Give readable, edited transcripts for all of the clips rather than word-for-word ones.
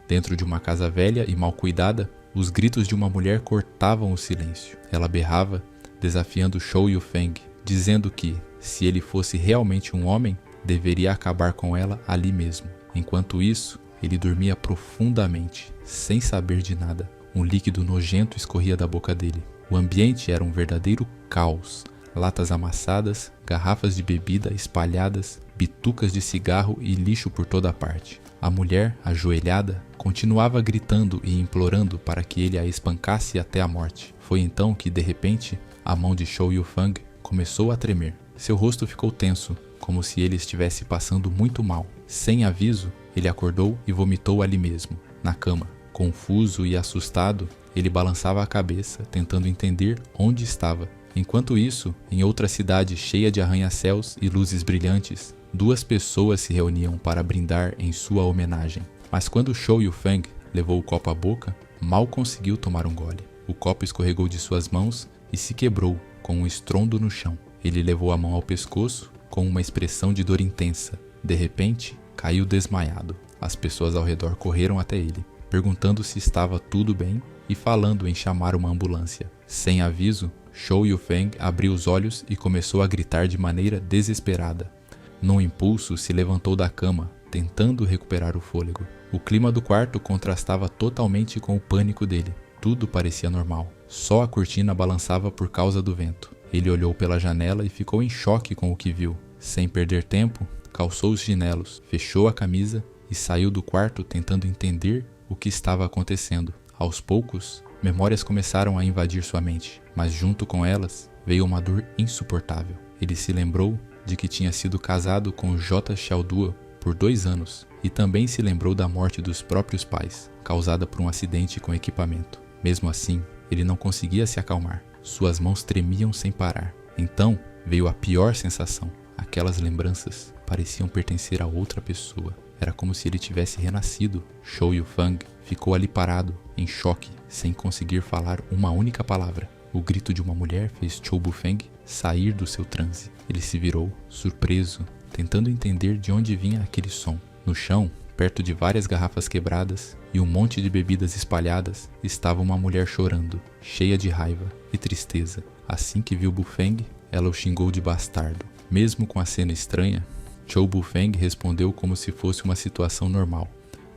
Dentro de uma casa velha e mal cuidada, os gritos de uma mulher cortavam o silêncio. Ela berrava, desafiando Shou Yufeng, dizendo que, se ele fosse realmente um homem, deveria acabar com ela ali mesmo. Enquanto isso, ele dormia profundamente, sem saber de nada. Um líquido nojento escorria da boca dele. O ambiente era um verdadeiro caos. Latas amassadas, garrafas de bebida espalhadas, bitucas de cigarro e lixo por toda parte. A mulher, ajoelhada, continuava gritando e implorando para que ele a espancasse até a morte. Foi então que, de repente, a mão de Shou Yufeng começou a tremer. Seu rosto ficou tenso, como se ele estivesse passando muito mal. Sem aviso, ele acordou e vomitou ali mesmo, na cama. Confuso e assustado, ele balançava a cabeça, tentando entender onde estava. Enquanto isso, em outra cidade cheia de arranha-céus e luzes brilhantes, 2 pessoas se reuniam para brindar em sua homenagem. Mas quando Shou Yufeng levou o copo à boca, mal conseguiu tomar um gole. O copo escorregou de suas mãos e se quebrou com um estrondo no chão. Ele levou a mão ao pescoço com uma expressão de dor intensa. De repente, caiu desmaiado. As pessoas ao redor correram até ele, perguntando se estava tudo bem e falando em chamar uma ambulância. Sem aviso, Shou Yufeng abriu os olhos e começou a gritar de maneira desesperada. Num impulso, se levantou da cama, tentando recuperar o fôlego. O clima do quarto contrastava totalmente com o pânico dele. Tudo parecia normal. Só a cortina balançava por causa do vento. Ele olhou pela janela e ficou em choque com o que viu. Sem perder tempo, calçou os chinelos, fechou a camisa e saiu do quarto tentando entender o que estava acontecendo. Aos poucos, memórias começaram a invadir sua mente, mas junto com elas veio uma dor insuportável. Ele se lembrou de que tinha sido casado com J. Xiaoduo por 2 anos e também se lembrou da morte dos próprios pais, causada por um acidente com equipamento. Mesmo assim, ele não conseguia se acalmar. Suas mãos tremiam sem parar. Então veio a pior sensação. Aquelas lembranças pareciam pertencer a outra pessoa. Era como se ele tivesse renascido. Shou Yufeng ficou ali parado, em choque, sem conseguir falar uma única palavra. O grito de uma mulher fez Shou Yufeng sair do seu transe. Ele se virou, surpreso, tentando entender de onde vinha aquele som. No chão, perto de várias garrafas quebradas e um monte de bebidas espalhadas, estava uma mulher chorando, cheia de raiva e tristeza. Assim que viu Bufeng, ela o xingou de bastardo. Mesmo com a cena estranha, Shou Bufeng respondeu como se fosse uma situação normal,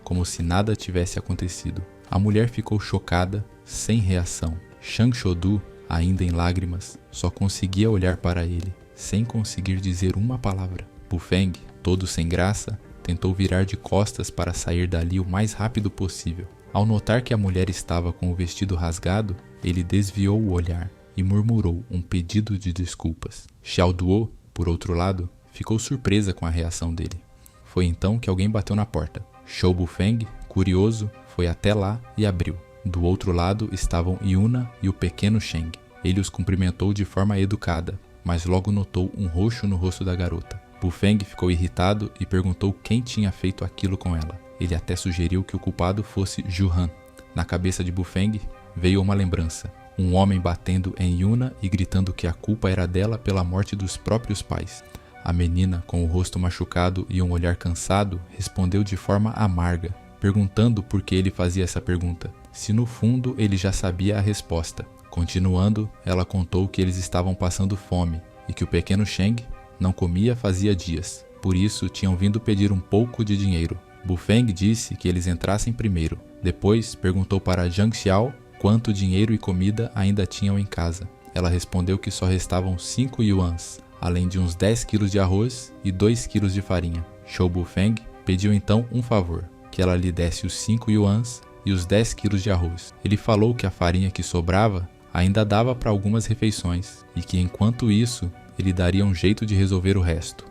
como se nada tivesse acontecido. A mulher ficou chocada, sem reação. Shang Shodu, ainda em lágrimas, só conseguia olhar para ele, sem conseguir dizer uma palavra. Bufeng, todo sem graça, tentou virar de costas para sair dali o mais rápido possível. Ao notar que a mulher estava com o vestido rasgado, ele desviou o olhar e murmurou um pedido de desculpas. Xiaoduo, por outro lado, ficou surpresa com a reação dele. Foi então que alguém bateu na porta. Shou Bufeng, curioso, foi até lá e abriu. Do outro lado estavam Yuna e o pequeno Sheng. Ele os cumprimentou de forma educada, mas logo notou um roxo no rosto da garota. Bufeng ficou irritado e perguntou quem tinha feito aquilo com ela. Ele até sugeriu que o culpado fosse Juhan. Na cabeça de Bufeng veio uma lembrança. Um homem batendo em Yuna e gritando que a culpa era dela pela morte dos próprios pais. A menina, com o rosto machucado e um olhar cansado, respondeu de forma amarga, perguntando por que ele fazia essa pergunta, se no fundo ele já sabia a resposta. Continuando, ela contou que eles estavam passando fome e que o pequeno Sheng não comia fazia dias, por isso tinham vindo pedir um pouco de dinheiro. Bufeng disse que eles entrassem primeiro. Depois perguntou para Zhang Xiao quanto dinheiro e comida ainda tinham em casa. Ela respondeu que só restavam 5 yuans, além de uns 10 quilos de arroz e 2 quilos de farinha. Shou Bufeng pediu então um favor, que ela lhe desse os 5 yuans e os 10 quilos de arroz. Ele falou que a farinha que sobrava ainda dava para algumas refeições e que enquanto isso, ele daria um jeito de resolver o resto.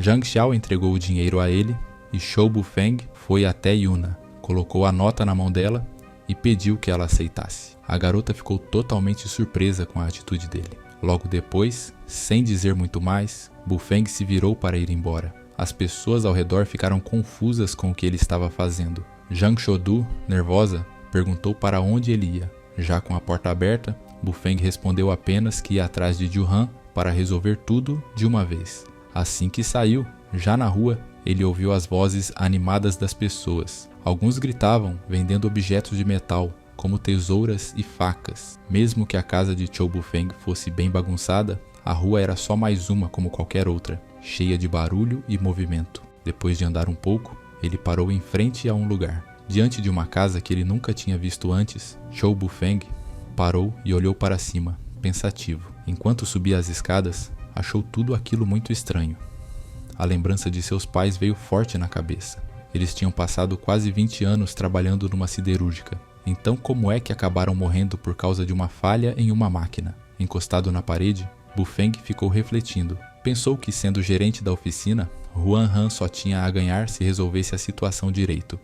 Zhang Xiao entregou o dinheiro a ele e Shou Bufeng foi até Yuna, colocou a nota na mão dela e pediu que ela aceitasse. A garota ficou totalmente surpresa com a atitude dele. Logo depois, sem dizer muito mais, Bufeng se virou para ir embora. As pessoas ao redor ficaram confusas com o que ele estava fazendo. Zhang Shodu, nervosa, perguntou para onde ele ia. Já com a porta aberta, Bufeng respondeu apenas que ia atrás de Juhan para resolver tudo de uma vez. Assim que saiu, já na rua, ele ouviu as vozes animadas das pessoas. Alguns gritavam, vendendo objetos de metal, como tesouras e facas. Mesmo que a casa de Chow Bu-Feng fosse bem bagunçada, a rua era só mais uma como qualquer outra, cheia de barulho e movimento. Depois de andar um pouco, ele parou em frente a um lugar. Diante de uma casa que ele nunca tinha visto antes, Chow Bu-Feng parou e olhou para cima, pensativo. Enquanto subia as escadas, achou tudo aquilo muito estranho. A lembrança de seus pais veio forte na cabeça. Eles tinham passado quase 20 anos trabalhando numa siderúrgica. Então como é que acabaram morrendo por causa de uma falha em uma máquina? Encostado na parede, Bu-Feng ficou refletindo. Pensou que, sendo gerente da oficina, Huan Han só tinha a ganhar se resolvesse a situação direito.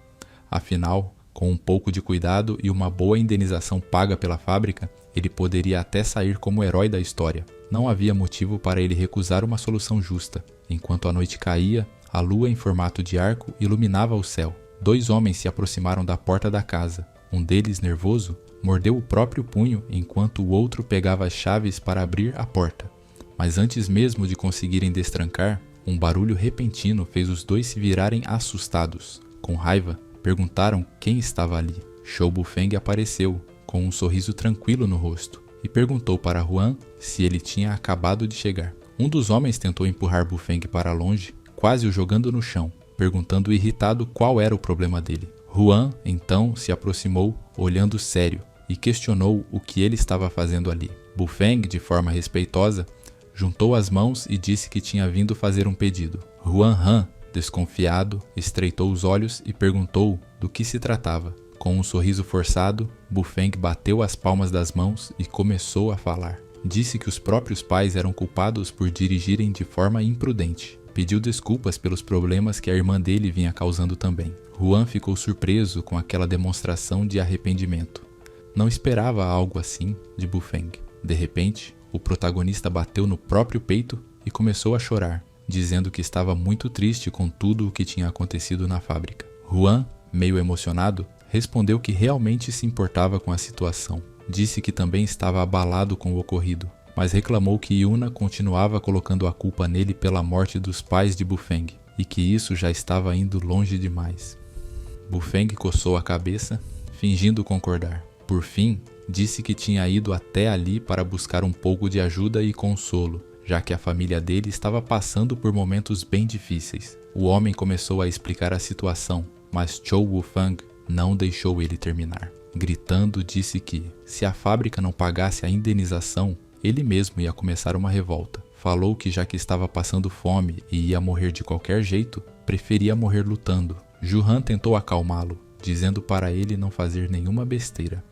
Afinal, com um pouco de cuidado e uma boa indenização paga pela fábrica, ele poderia até sair como herói da história. Não havia motivo para ele recusar uma solução justa. Enquanto a noite caía, a lua em formato de arco iluminava o céu. 2 homens se aproximaram da porta da casa. Um deles, nervoso, mordeu o próprio punho enquanto o outro pegava as chaves para abrir a porta. Mas antes mesmo de conseguirem destrancar, um barulho repentino fez os 2 se virarem assustados. Com raiva, perguntaram quem estava ali. Chow Bu-Feng apareceu, com um sorriso tranquilo no rosto, e perguntou para Huan se ele tinha acabado de chegar. Um dos homens tentou empurrar Bu-Feng para longe, quase o jogando no chão, perguntando irritado qual era o problema dele. Huan, então, se aproximou, olhando sério, e questionou o que ele estava fazendo ali. Bu-Feng, de forma respeitosa, juntou as mãos e disse que tinha vindo fazer um pedido. Huan Han, desconfiado, estreitou os olhos e perguntou do que se tratava. Com um sorriso forçado, Bu-Feng bateu as palmas das mãos e começou a falar. Disse que os próprios pais eram culpados por dirigirem de forma imprudente. Pediu desculpas pelos problemas que a irmã dele vinha causando também. Huan ficou surpreso com aquela demonstração de arrependimento. Não esperava algo assim de Bu-Feng. De repente, o protagonista bateu no próprio peito e começou a chorar, dizendo que estava muito triste com tudo o que tinha acontecido na fábrica. Huan, meio emocionado, respondeu que realmente se importava com a situação. Disse que também estava abalado com o ocorrido, mas reclamou que Yuna continuava colocando a culpa nele pela morte dos pais de Bu-Feng, e que isso já estava indo longe demais. Bu-Feng coçou a cabeça, fingindo concordar. Por fim, disse que tinha ido até ali para buscar um pouco de ajuda e consolo, já que a família dele estava passando por momentos bem difíceis. O homem começou a explicar a situação, mas Chow Bu-Feng não deixou ele terminar. Gritando, disse que, se a fábrica não pagasse a indenização, ele mesmo ia começar uma revolta. Falou que, já que estava passando fome e ia morrer de qualquer jeito, preferia morrer lutando. Ju-Han tentou acalmá-lo, dizendo para ele não fazer nenhuma besteira.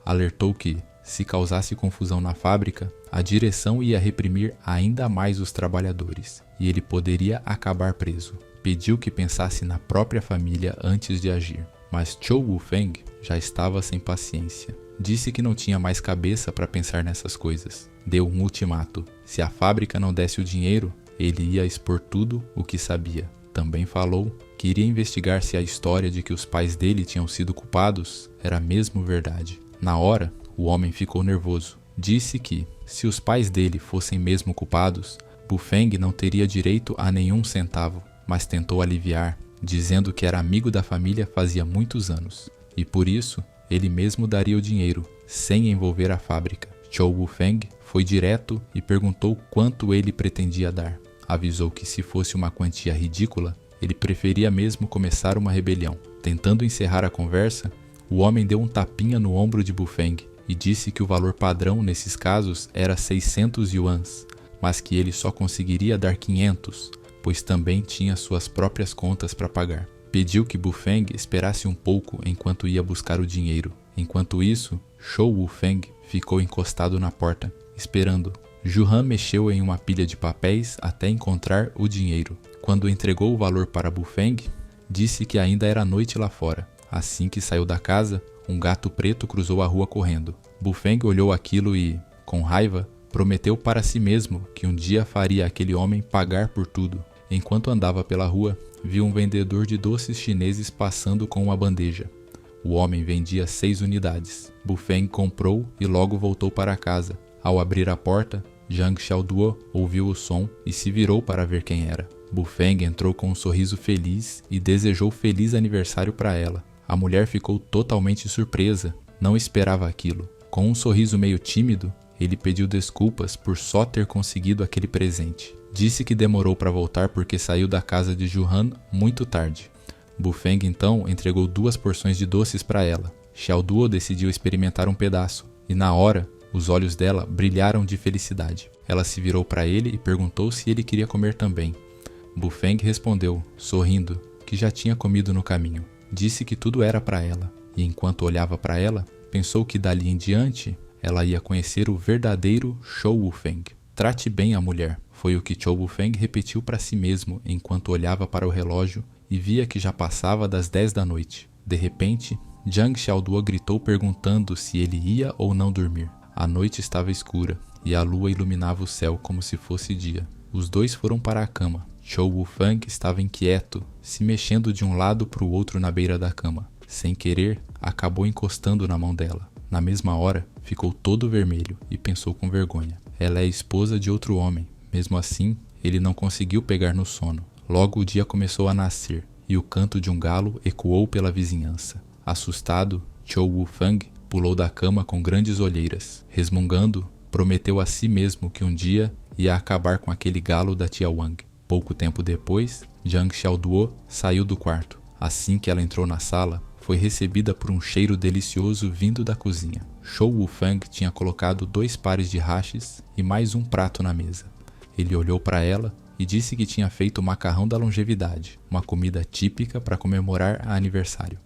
Alertou que, se causasse confusão na fábrica, a direção ia reprimir ainda mais os trabalhadores, e ele poderia acabar preso. Pediu que pensasse na própria família antes de agir. Mas Chow Bu-Feng já estava sem paciência. Disse que não tinha mais cabeça para pensar nessas coisas. Deu um ultimato. Se a fábrica não desse o dinheiro, ele ia expor tudo o que sabia. Também falou que iria investigar se a história de que os pais dele tinham sido culpados era mesmo verdade. Na hora, o homem ficou nervoso. Disse que, se os pais dele fossem mesmo culpados, Bu-Feng não teria direito a nenhum centavo, mas tentou aliviar, dizendo que era amigo da família fazia muitos anos, e por isso ele mesmo daria o dinheiro, sem envolver a fábrica. Chow Bu-Feng foi direto e perguntou quanto ele pretendia dar. Avisou que, se fosse uma quantia ridícula, ele preferia mesmo começar uma rebelião. Tentando encerrar a conversa, o homem deu um tapinha no ombro de Bu-Feng e disse que o valor padrão nesses casos era 600 yuans, mas que ele só conseguiria dar 500, pois também tinha suas próprias contas para pagar. Pediu que Bu-Feng esperasse um pouco enquanto ia buscar o dinheiro. Enquanto isso, Chow Bu-Feng ficou encostado na porta, esperando. Ju-Han mexeu em uma pilha de papéis até encontrar o dinheiro. Quando entregou o valor para Bu-Feng, disse que ainda era noite lá fora. Assim que saiu da casa, um gato preto cruzou a rua correndo. Bu-Feng olhou aquilo e, com raiva, prometeu para si mesmo que um dia faria aquele homem pagar por tudo. Enquanto andava pela rua, viu um vendedor de doces chineses passando com uma bandeja. O homem vendia 6 unidades. Bu-Feng comprou e logo voltou para casa. Ao abrir a porta, Zhang Xiaoduo ouviu o som e se virou para ver quem era. Bu Feng entrou com um sorriso feliz e desejou feliz aniversário para ela. A mulher ficou totalmente surpresa, não esperava aquilo. Com um sorriso meio tímido, ele pediu desculpas por só ter conseguido aquele presente. Disse que demorou para voltar porque saiu da casa de Juhan muito tarde. Bu Feng então entregou 2 porções de doces para ela. Xiaoduo decidiu experimentar um pedaço e na hora, os olhos dela brilharam de felicidade. Ela se virou para ele e perguntou se ele queria comer também. Bu Feng respondeu, sorrindo, que já tinha comido no caminho. Disse que tudo era para ela, e enquanto olhava para ela, pensou que dali em diante, ela ia conhecer o verdadeiro Shou Wufeng. Trate bem a mulher, foi o que Shou Wufeng repetiu para si mesmo enquanto olhava para o relógio e via que já passava das 10 da noite. De repente, Zhang Xiaoduo gritou perguntando se ele ia ou não dormir. A noite estava escura e a lua iluminava o céu como se fosse dia. Os dois foram para a cama. Shou Wufeng estava inquieto, se mexendo de um lado para o outro na beira da cama. Sem querer, acabou encostando na mão dela. Na mesma hora, ficou todo vermelho e pensou com vergonha. Ela é esposa de outro homem. Mesmo assim, ele não conseguiu pegar no sono. Logo o dia começou a nascer e o canto de um galo ecoou pela vizinhança. Assustado, Shou Wufeng pulou da cama com grandes olheiras. Resmungando, prometeu a si mesmo que um dia ia acabar com aquele galo da tia Wang. Pouco tempo depois, Zhang Xiaoduo saiu do quarto. Assim que ela entrou na sala, foi recebida por um cheiro delicioso vindo da cozinha. Shou Wufeng tinha colocado 2 pares de hashes e mais um prato na mesa. Ele olhou para ela e disse que tinha feito o macarrão da longevidade, uma comida típica para comemorar a aniversário.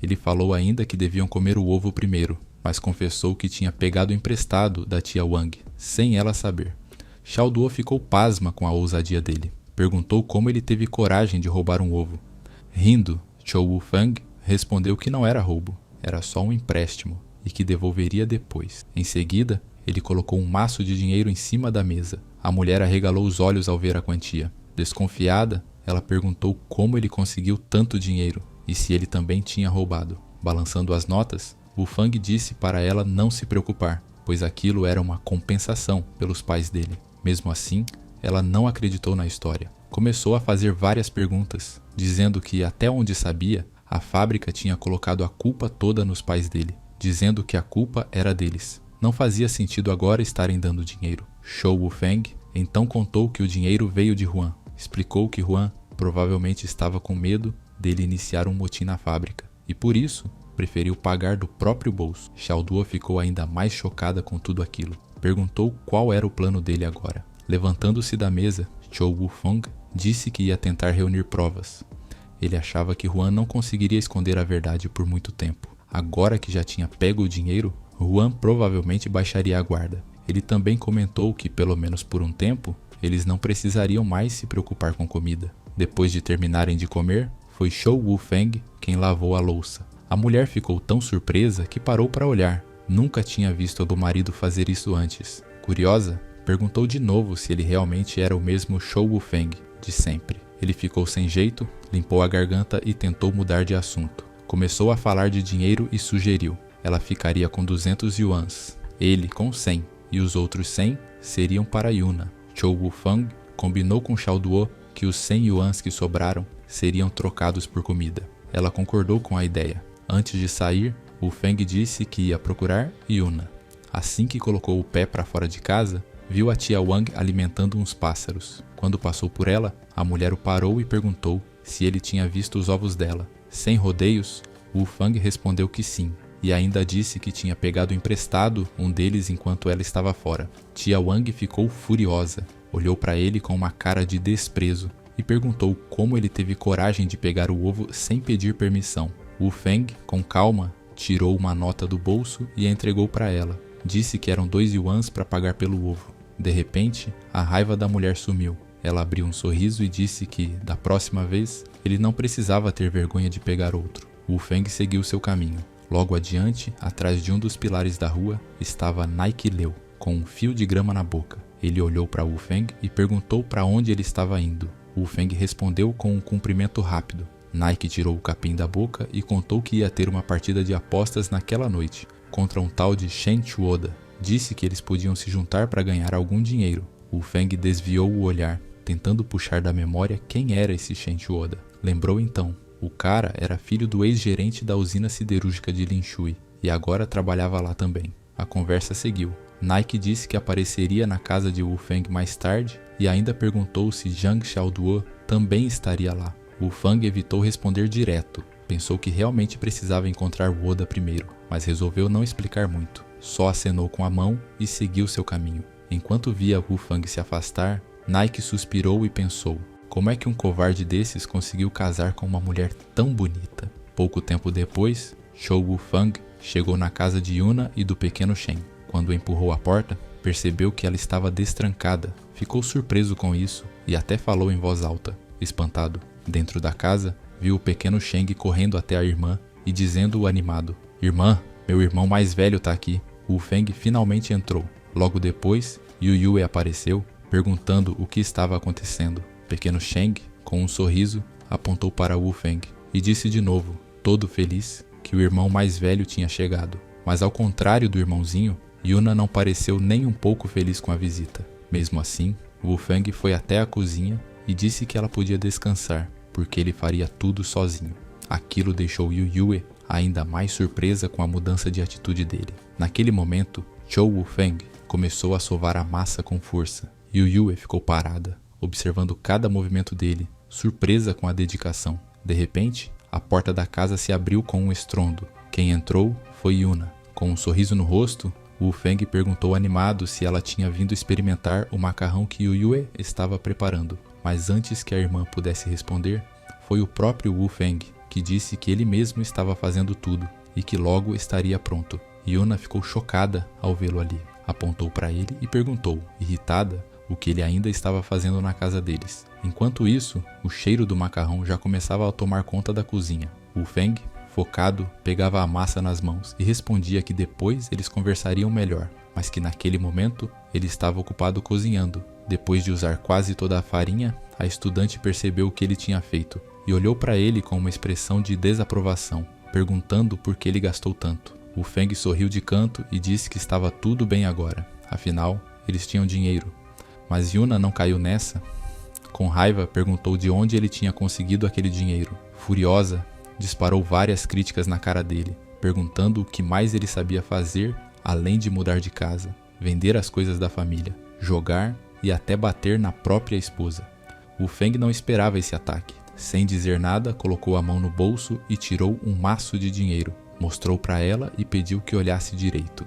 Ele falou ainda que deviam comer o ovo primeiro, mas confessou que tinha pegado emprestado da tia Wang, sem ela saber. Xiaoduo ficou pasma com a ousadia dele. Perguntou como ele teve coragem de roubar um ovo. Rindo, Shou Wufeng respondeu que não era roubo, era só um empréstimo e que devolveria depois. Em seguida, ele colocou um maço de dinheiro em cima da mesa. A mulher arregalou os olhos ao ver a quantia. Desconfiada, ela perguntou como ele conseguiu tanto dinheiro e se ele também tinha roubado. Balançando as notas, Wufeng disse para ela não se preocupar, pois aquilo era uma compensação pelos pais dele. Mesmo assim, ela não acreditou na história. Começou a fazer várias perguntas, dizendo que, até onde sabia, a fábrica tinha colocado a culpa toda nos pais dele, dizendo que a culpa era deles. Não fazia sentido agora estarem dando dinheiro. Shou Wufeng então contou que o dinheiro veio de Huan. Explicou que Huan provavelmente estava com medo dele iniciar um motim na fábrica, e por isso preferiu pagar do próprio bolso. Xiaoduo ficou ainda mais chocada com tudo aquilo. Perguntou qual era o plano dele agora. Levantando-se da mesa, Shou Wufeng disse que ia tentar reunir provas. Ele achava que Huan não conseguiria esconder a verdade por muito tempo. Agora que já tinha pego o dinheiro, Huan provavelmente baixaria a guarda. Ele também comentou que, pelo menos por um tempo, eles não precisariam mais se preocupar com comida. Depois de terminarem de comer, foi Shou Wufeng quem lavou a louça. A mulher ficou tão surpresa que parou para olhar. Nunca tinha visto do marido fazer isso antes. Curiosa, perguntou de novo se ele realmente era o mesmo Shou Wufeng de sempre. Ele ficou sem jeito, limpou a garganta e tentou mudar de assunto. Começou a falar de dinheiro e sugeriu. Ela ficaria com 200 yuans, ele com 100, e os outros 100 seriam para Yuna. Shou Wufeng combinou com Xiaoduo que os 100 yuans que sobraram seriam trocados por comida. Ela concordou com a ideia. Antes de sair, Wufeng disse que ia procurar Yuna. Assim que colocou o pé para fora de casa, viu a tia Wang alimentando uns pássaros. Quando passou por ela, a mulher o parou e perguntou se ele tinha visto os ovos dela. Sem rodeios, Wufeng respondeu que sim, e ainda disse que tinha pegado emprestado um deles enquanto ela estava fora. Tia Wang ficou furiosa, olhou para ele com uma cara de desprezo e perguntou como ele teve coragem de pegar o ovo sem pedir permissão. Wufeng, com calma, tirou uma nota do bolso e a entregou para ela. Disse que eram 2 yuans para pagar pelo ovo. De repente, a raiva da mulher sumiu. Ela abriu um sorriso e disse que, da próxima vez, ele não precisava ter vergonha de pegar outro. Wufeng seguiu seu caminho. Logo adiante, atrás de um dos pilares da rua, estava Nike Leu, com um fio de grama na boca. Ele olhou para Wufeng e perguntou para onde ele estava indo. Wufeng respondeu com um cumprimento rápido. Nike tirou o capim da boca e contou que ia ter uma partida de apostas naquela noite, contra um tal de Shen Chuoda. disse que eles podiam se juntar para ganhar algum dinheiro. Wu Feng desviou o olhar, tentando puxar da memória quem era esse Shen Chuoda. Lembrou então, o cara era filho do ex-gerente da usina siderúrgica de Linshui e agora trabalhava lá também. A conversa seguiu. Nike disse que apareceria na casa de Wu Feng mais tarde e ainda perguntou se Zhang Xiaoduo também estaria lá. Wu Feng evitou responder direto. Pensou que realmente precisava encontrar o Oda primeiro, mas resolveu não explicar muito. Só acenou com a mão e seguiu seu caminho. Enquanto via Wu Feng se afastar, Nike suspirou e pensou: como é que um covarde desses conseguiu casar com uma mulher tão bonita? Pouco tempo depois, Chou Wu Feng chegou na casa de Yuna e do pequeno Shen. Quando empurrou a porta, percebeu que ela estava destrancada. Ficou surpreso com isso e até falou em voz alta, espantado. Dentro da casa, viu o pequeno Sheng correndo até a irmã e dizendo animado: irmã, meu irmão mais velho tá aqui. Wu Feng finalmente entrou. Logo depois, Yu Yue apareceu, perguntando o que estava acontecendo. Pequeno Sheng, com um sorriso, apontou para Wu Feng e disse de novo, todo feliz, que o irmão mais velho tinha chegado. Mas ao contrário do irmãozinho, Yuna não pareceu nem um pouco feliz com a visita. Mesmo assim, Wu Feng foi até a cozinha e disse que ela podia descansar, porque ele faria tudo sozinho. Aquilo deixou Yu Yue ainda mais surpresa com a mudança de atitude dele. Naquele momento, Chou Wu Feng começou a sovar a massa com força. Yu Yue ficou parada, observando cada movimento dele, surpresa com a dedicação. De repente, a porta da casa se abriu com um estrondo. Quem entrou foi Yuna. Com um sorriso no rosto, Wu Feng perguntou animado se ela tinha vindo experimentar o macarrão que Yu Yue estava preparando. Mas antes que a irmã pudesse responder, foi o próprio Wu Feng que disse que ele mesmo estava fazendo tudo e que logo estaria pronto. Yuna ficou chocada ao vê-lo ali. Apontou para ele e perguntou, irritada, o que ele ainda estava fazendo na casa deles. Enquanto isso, o cheiro do macarrão já começava a tomar conta da cozinha. Wu Feng, focado, pegava a massa nas mãos e respondia que depois eles conversariam melhor, mas que naquele momento ele estava ocupado cozinhando. Depois de usar quase toda a farinha, a estudante percebeu o que ele tinha feito e olhou para ele com uma expressão de desaprovação, perguntando por que ele gastou tanto. Wu Feng sorriu de canto e disse que estava tudo bem agora, afinal, eles tinham dinheiro. Mas Yuna não caiu nessa. Com raiva, perguntou de onde ele tinha conseguido aquele dinheiro. Furiosa, disparou várias críticas na cara dele, perguntando o que mais ele sabia fazer além de mudar de casa, vender as coisas da família, jogar e até bater na própria esposa. Wu Feng não esperava esse ataque. Sem dizer nada, colocou a mão no bolso e tirou um maço de dinheiro. Mostrou para ela e pediu que olhasse direito.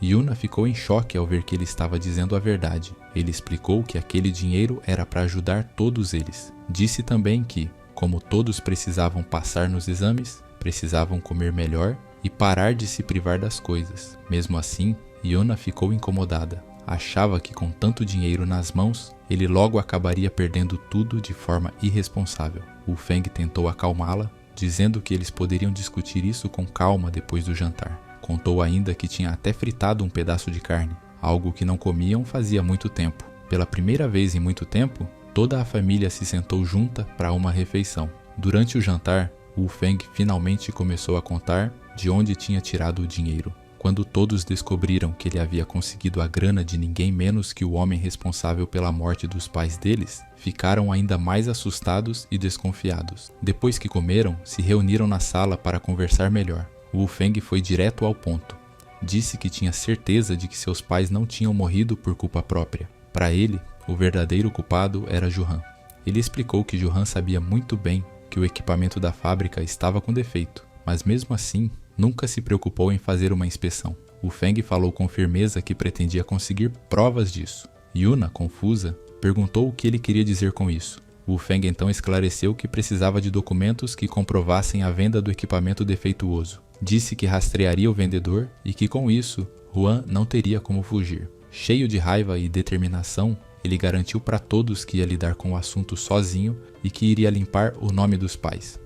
Yuna ficou em choque ao ver que ele estava dizendo a verdade. Ele explicou que aquele dinheiro era para ajudar todos eles. Disse também que, como todos precisavam passar nos exames, precisavam comer melhor e parar de se privar das coisas. Mesmo assim, Yuna ficou incomodada. Achava que com tanto dinheiro nas mãos, ele logo acabaria perdendo tudo de forma irresponsável. Wu Feng tentou acalmá-la, dizendo que eles poderiam discutir isso com calma depois do jantar. Contou ainda que tinha até fritado um pedaço de carne, algo que não comiam fazia muito tempo. Pela primeira vez em muito tempo, toda a família se sentou junta para uma refeição. Durante o jantar, Wu Feng finalmente começou a contar de onde tinha tirado o dinheiro. Quando todos descobriram que ele havia conseguido a grana de ninguém menos que o homem responsável pela morte dos pais deles, ficaram ainda mais assustados e desconfiados. Depois que comeram, se reuniram na sala para conversar melhor. Wu Feng foi direto ao ponto. Disse que tinha certeza de que seus pais não tinham morrido por culpa própria. Para ele, o verdadeiro culpado era Juhan. Ele explicou que Juhan sabia muito bem que o equipamento da fábrica estava com defeito, mas mesmo assim, nunca se preocupou em fazer uma inspeção. Wu Feng falou com firmeza que pretendia conseguir provas disso. Yuna, confusa, perguntou o que ele queria dizer com isso. Wu Feng então esclareceu que precisava de documentos que comprovassem a venda do equipamento defeituoso. Disse que rastrearia o vendedor e que com isso, Juan não teria como fugir. Cheio de raiva e determinação, ele garantiu para todos que ia lidar com o assunto sozinho e que iria limpar o nome dos pais.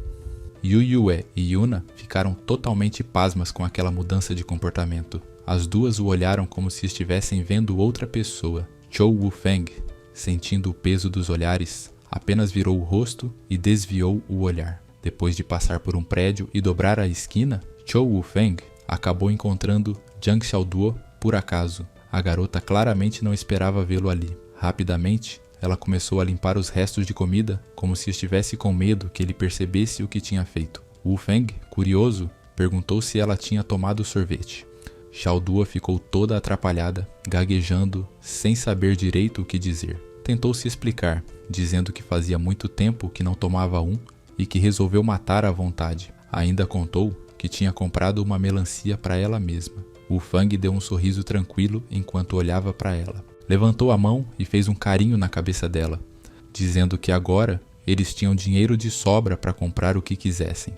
Yu Yue e Yuna ficaram totalmente pasmas com aquela mudança de comportamento. As duas o olharam como se estivessem vendo outra pessoa. Chou Wu Feng, sentindo o peso dos olhares, apenas virou o rosto e desviou o olhar. Depois de passar por um prédio e dobrar a esquina, Chou Wu Feng acabou encontrando Zhang Xiaoduo por acaso. A garota claramente não esperava vê-lo ali. Rapidamente, ela começou a limpar os restos de comida, como se estivesse com medo que ele percebesse o que tinha feito. Wu Feng, curioso, perguntou se ela tinha tomado o sorvete. Xiao Duo ficou toda atrapalhada, gaguejando, sem saber direito o que dizer. Tentou se explicar, dizendo que fazia muito tempo que não tomava um e que resolveu matar à vontade. Ainda contou que tinha comprado uma melancia para ela mesma. Wu Feng deu um sorriso tranquilo enquanto olhava para ela. Levantou a mão e fez um carinho na cabeça dela, dizendo que agora eles tinham dinheiro de sobra para comprar o que quisessem.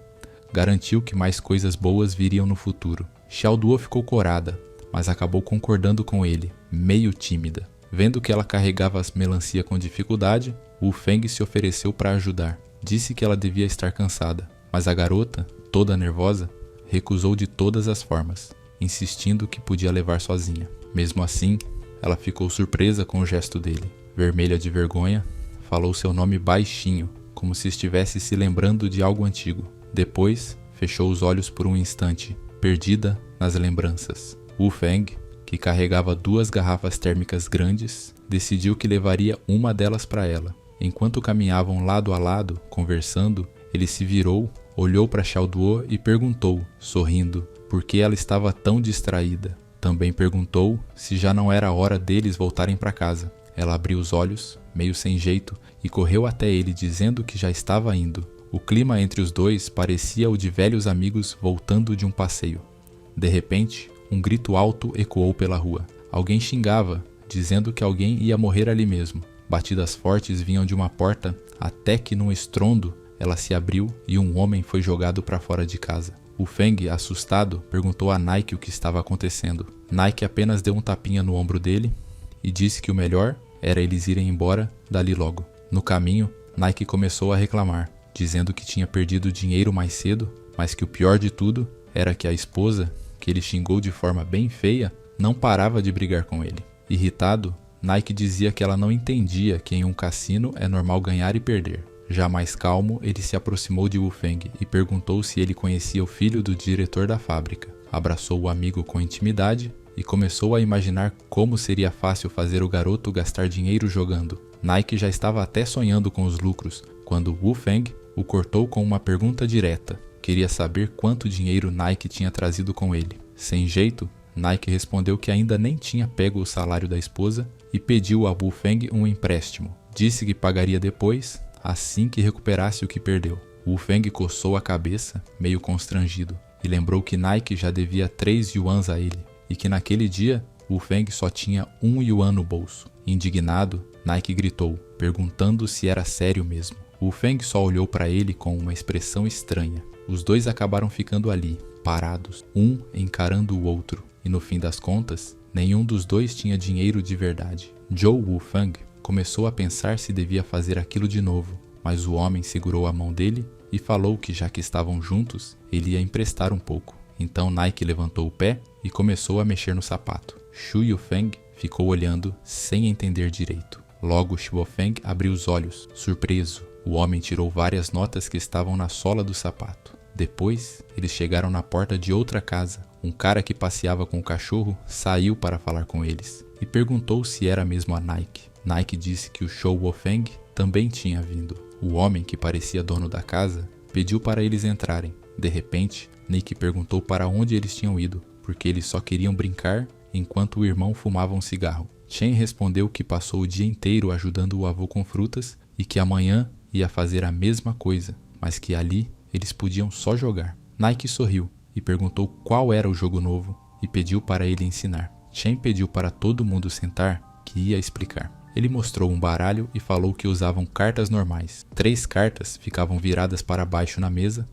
Garantiu que mais coisas boas viriam no futuro. Xiao Duo ficou corada, mas acabou concordando com ele, meio tímida. Vendo que ela carregava as melancia com dificuldade, Wu Feng se ofereceu para ajudar. Disse que ela devia estar cansada, mas a garota, toda nervosa, recusou de todas as formas, insistindo que podia levar sozinha. Mesmo assim, ela ficou surpresa com o gesto dele. Vermelha de vergonha, falou seu nome baixinho, como se estivesse se lembrando de algo antigo. Depois, fechou os olhos por um instante, perdida nas lembranças. Wu Feng, que carregava 2 garrafas térmicas grandes, decidiu que levaria uma delas para ela. Enquanto caminhavam lado a lado, conversando, ele se virou, olhou para Xiao Duo e perguntou, sorrindo, por que ela estava tão distraída. Também perguntou se já não era hora deles voltarem para casa. Ela abriu os olhos, meio sem jeito, e correu até ele dizendo que já estava indo. O clima entre os dois parecia o de velhos amigos voltando de um passeio. De repente, um grito alto ecoou pela rua. Alguém xingava, dizendo que alguém ia morrer ali mesmo. Batidas fortes vinham de uma porta, até que num estrondo ela se abriu e um homem foi jogado para fora de casa. Wu Feng, assustado, perguntou a Nike o que estava acontecendo. Nike apenas deu um tapinha no ombro dele e disse que o melhor era eles irem embora dali logo. No caminho, Nike começou a reclamar, dizendo que tinha perdido dinheiro mais cedo, mas que o pior de tudo era que a esposa, que ele xingou de forma bem feia, não parava de brigar com ele. Irritado, Nike dizia que ela não entendia que em um cassino é normal ganhar e perder. Já mais calmo, ele se aproximou de Wu Feng e perguntou se ele conhecia o filho do diretor da fábrica. Abraçou o amigo com intimidade e começou a imaginar como seria fácil fazer o garoto gastar dinheiro jogando. Nike já estava até sonhando com os lucros, quando Wu Feng o cortou com uma pergunta direta. Queria saber quanto dinheiro Nike tinha trazido com ele. Sem jeito, Nike respondeu que ainda nem tinha pego o salário da esposa e pediu a Wu Feng um empréstimo. Disse que pagaria depois, assim que recuperasse o que perdeu. Wu Feng coçou a cabeça, meio constrangido, e lembrou que Nike já devia 3 yuans a ele, e que naquele dia Wu Feng só tinha 1 yuan no bolso. Indignado, Nike gritou, perguntando se era sério mesmo. Wu Feng só olhou para ele com uma expressão estranha. Os dois acabaram ficando ali, parados, um encarando o outro, e no fim das contas, nenhum dos dois tinha dinheiro de verdade. Zhou Wu Feng começou a pensar se devia fazer aquilo de novo, mas o homem segurou a mão dele e falou que já que estavam juntos, ele ia emprestar um pouco. Então Nike levantou o pé e começou a mexer no sapato. Xu Yufeng ficou olhando sem entender direito. Logo Shuo Feng abriu os olhos, surpreso. O homem tirou várias notas que estavam na sola do sapato. Depois, eles chegaram na porta de outra casa. Um cara que passeava com o cachorro saiu para falar com eles e perguntou se era mesmo a Nike. Nike disse que o Shou Wofeng também tinha vindo. O homem, que parecia dono da casa, pediu para eles entrarem. De repente, Nick perguntou para onde eles tinham ido, porque eles só queriam brincar enquanto o irmão fumava um cigarro. Chen respondeu que passou o dia inteiro ajudando o avô com frutas e que amanhã ia fazer a mesma coisa, mas que ali eles podiam só jogar. Nike sorriu e perguntou qual era o jogo novo e pediu para ele ensinar. Chen pediu para todo mundo sentar, que ia explicar. Ele mostrou um baralho e falou que usavam cartas normais. 3 cartas ficavam viradas para baixo na mesa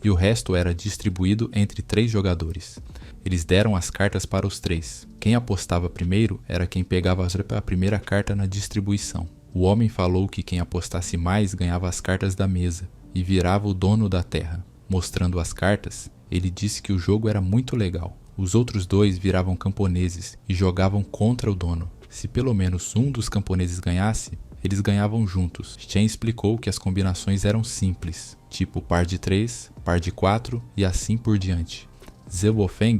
e o resto era distribuído entre 3 jogadores. Eles deram as cartas para os 3. Quem apostava primeiro era quem pegava a primeira carta na distribuição. O homem falou que quem apostasse mais ganhava as cartas da mesa e virava o dono da terra. Mostrando as cartas, ele disse que o jogo era muito legal. Os outros 2 viravam camponeses e jogavam contra o dono. Se pelo menos um dos camponeses ganhasse, eles ganhavam juntos. Chen explicou que as combinações eram simples, tipo par de 3, par de 4 e assim por diante. Zhou Wofeng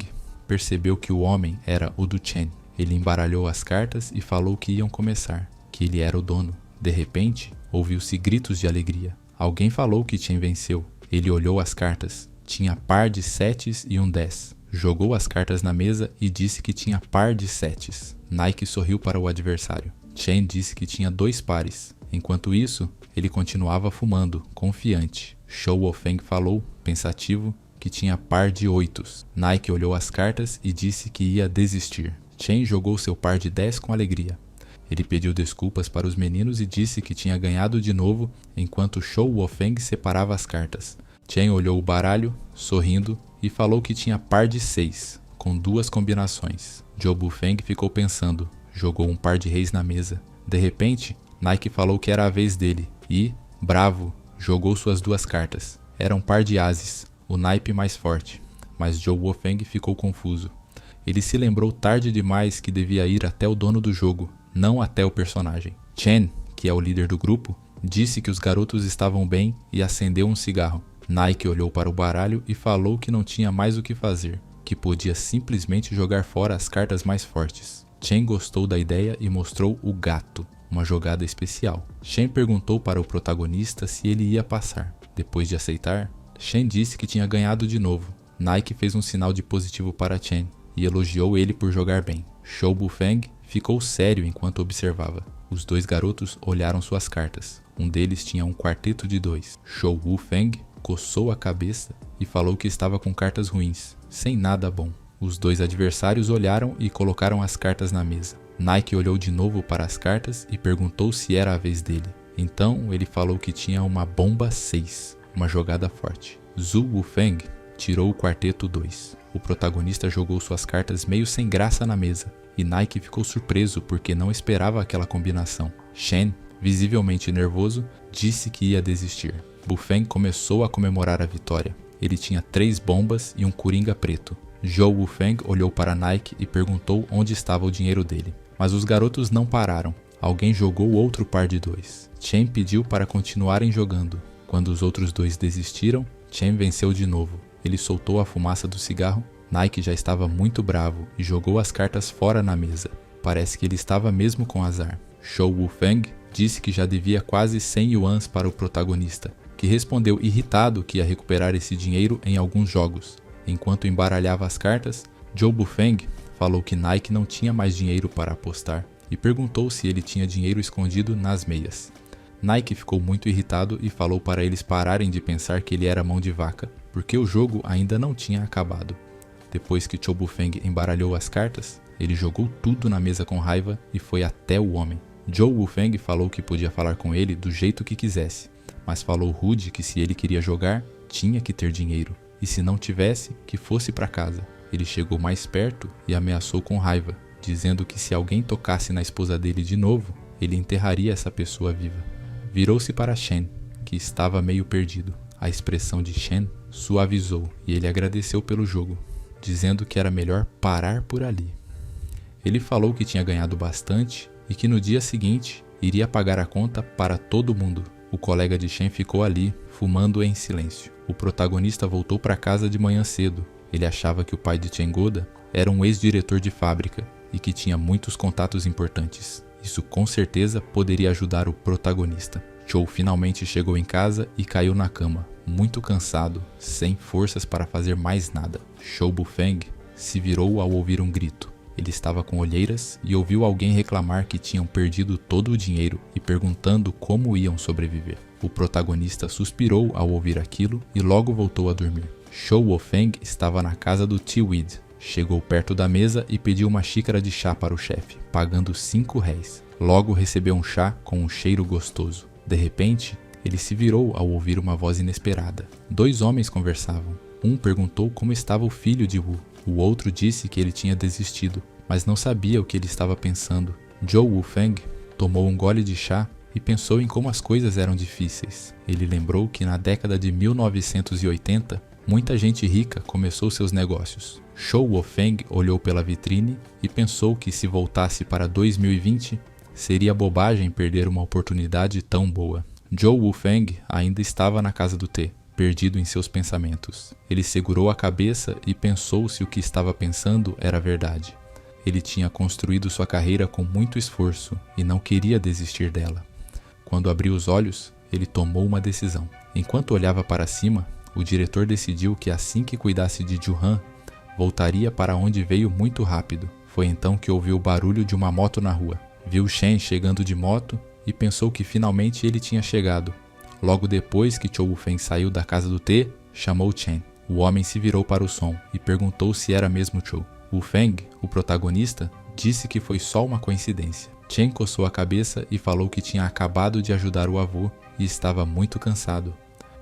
percebeu que o homem era o do Chen. Ele embaralhou as cartas e falou que iam começar, que ele era o dono. De repente, ouviu-se gritos de alegria. Alguém falou que Chen venceu. Ele olhou as cartas. Tinha par de setes e um 10. Jogou as cartas na mesa e disse que tinha par de setes. Nike sorriu para o adversário. Chen disse que tinha 2 pares. Enquanto isso, ele continuava fumando, confiante. Shou Wufeng falou, pensativo, que tinha par de 8s. Nike olhou as cartas e disse que ia desistir. Chen jogou seu par de 10 com alegria. Ele pediu desculpas para os meninos e disse que tinha ganhado de novo enquanto Shou Wufeng separava as cartas. Chen olhou o baralho, sorrindo, e falou que tinha par de 6, com 2 combinações. Zhou Bufeng ficou pensando, jogou um par de reis na mesa. De repente, Nike falou que era a vez dele e, bravo, jogou suas 2 cartas. Era um par de ases, o naipe mais forte, mas Zhou Bufeng ficou confuso. Ele se lembrou tarde demais que devia ir até o dono do jogo, não até o personagem. Chen, que é o líder do grupo, disse que os garotos estavam bem e acendeu um cigarro. Nike olhou para o baralho e falou que não tinha mais o que fazer, que podia simplesmente jogar fora as cartas mais fortes. Chen gostou da ideia e mostrou o gato, uma jogada especial. Chen perguntou para o protagonista se ele ia passar. Depois de aceitar, Chen disse que tinha ganhado de novo. Nike fez um sinal de positivo para Chen e elogiou ele por jogar bem. Shou Bufeng ficou sério enquanto observava. Os 2 garotos olharam suas cartas. Um deles tinha um quarteto de 2. Shou Bufeng coçou a cabeça e falou que estava com cartas ruins, sem nada bom. Os 2 adversários olharam e colocaram as cartas na mesa. Nike olhou de novo para as cartas e perguntou se era a vez dele. Então ele falou que tinha uma bomba 6, uma jogada forte. Zhou Bufeng tirou o quarteto 2. O protagonista jogou suas cartas meio sem graça na mesa, e Nike ficou surpreso porque não esperava aquela combinação. Chen, visivelmente nervoso, disse que ia desistir. Bufeng começou a comemorar a vitória. Ele tinha 3 bombas e um coringa preto. Zhou Bufeng olhou para Nike e perguntou onde estava o dinheiro dele. Mas os garotos não pararam. Alguém jogou outro par de 2. Chen pediu para continuarem jogando. Quando os outros 2 desistiram, Chen venceu de novo. Ele soltou a fumaça do cigarro. Nike já estava muito bravo e jogou as cartas fora na mesa. Parece que ele estava mesmo com azar. Shou Bufeng disse que já devia quase 100 yuans para o protagonista, que respondeu irritado que ia recuperar esse dinheiro em alguns jogos. Enquanto embaralhava as cartas, Zhou Bufeng falou que Nike não tinha mais dinheiro para apostar e perguntou se ele tinha dinheiro escondido nas meias. Nike ficou muito irritado e falou para eles pararem de pensar que ele era mão de vaca, porque o jogo ainda não tinha acabado. Depois que Zhou Bufeng embaralhou as cartas, ele jogou tudo na mesa com raiva e foi até o homem. Zhou Bufeng falou que podia falar com ele do jeito que quisesse, mas falou rude que se ele queria jogar, tinha que ter dinheiro, e se não tivesse, que fosse para casa. Ele chegou mais perto e ameaçou com raiva, dizendo que se alguém tocasse na esposa dele de novo, ele enterraria essa pessoa viva. Virou-se para Chen, que estava meio perdido. A expressão de Chen suavizou e ele agradeceu pelo jogo, dizendo que era melhor parar por ali. Ele falou que tinha ganhado bastante e que no dia seguinte iria pagar a conta para todo mundo. O colega de Chen ficou ali, fumando em silêncio. O protagonista voltou para casa de manhã cedo. Ele achava que o pai de Chen Goda era um ex-diretor de fábrica e que tinha muitos contatos importantes. Isso com certeza poderia ajudar o protagonista. Zhou finalmente chegou em casa e caiu na cama, muito cansado, sem forças para fazer mais nada. Shou Bufeng se virou ao ouvir um grito. Ele estava com olheiras e ouviu alguém reclamar que tinham perdido todo o dinheiro e perguntando como iam sobreviver. O protagonista suspirou ao ouvir aquilo e logo voltou a dormir. Shou Bufeng estava na casa do Tiwid. Chegou perto da mesa e pediu uma xícara de chá para o chefe, pagando 5 réis. Logo recebeu um chá com um cheiro gostoso. De repente, ele se virou ao ouvir uma voz inesperada. 2 homens conversavam. Um perguntou como estava o filho de Wu. O outro disse que ele tinha desistido, mas não sabia o que ele estava pensando. Zhou Bufeng tomou um gole de chá e pensou em como as coisas eram difíceis. Ele lembrou que na década de 1980, muita gente rica começou seus negócios. Shou Bufeng olhou pela vitrine e pensou que se voltasse para 2020, seria bobagem perder uma oportunidade tão boa. Zhou Bufeng ainda estava na casa do T. perdido em seus pensamentos. Ele segurou a cabeça e pensou se o que estava pensando era verdade. Ele tinha construído sua carreira com muito esforço e não queria desistir dela. Quando abriu os olhos, ele tomou uma decisão. Enquanto olhava para cima, o diretor decidiu que assim que cuidasse de Ju-han, voltaria para onde veio muito rápido. Foi então que ouviu o barulho de uma moto na rua. Viu Shen chegando de moto e pensou que finalmente ele tinha chegado. Logo depois que Cho Woo-feng saiu da casa do T, chamou Chen. O homem se virou para o som e perguntou se era mesmo Cho. Woo-feng, o protagonista, disse que foi só uma coincidência. Chen coçou a cabeça e falou que tinha acabado de ajudar o avô e estava muito cansado.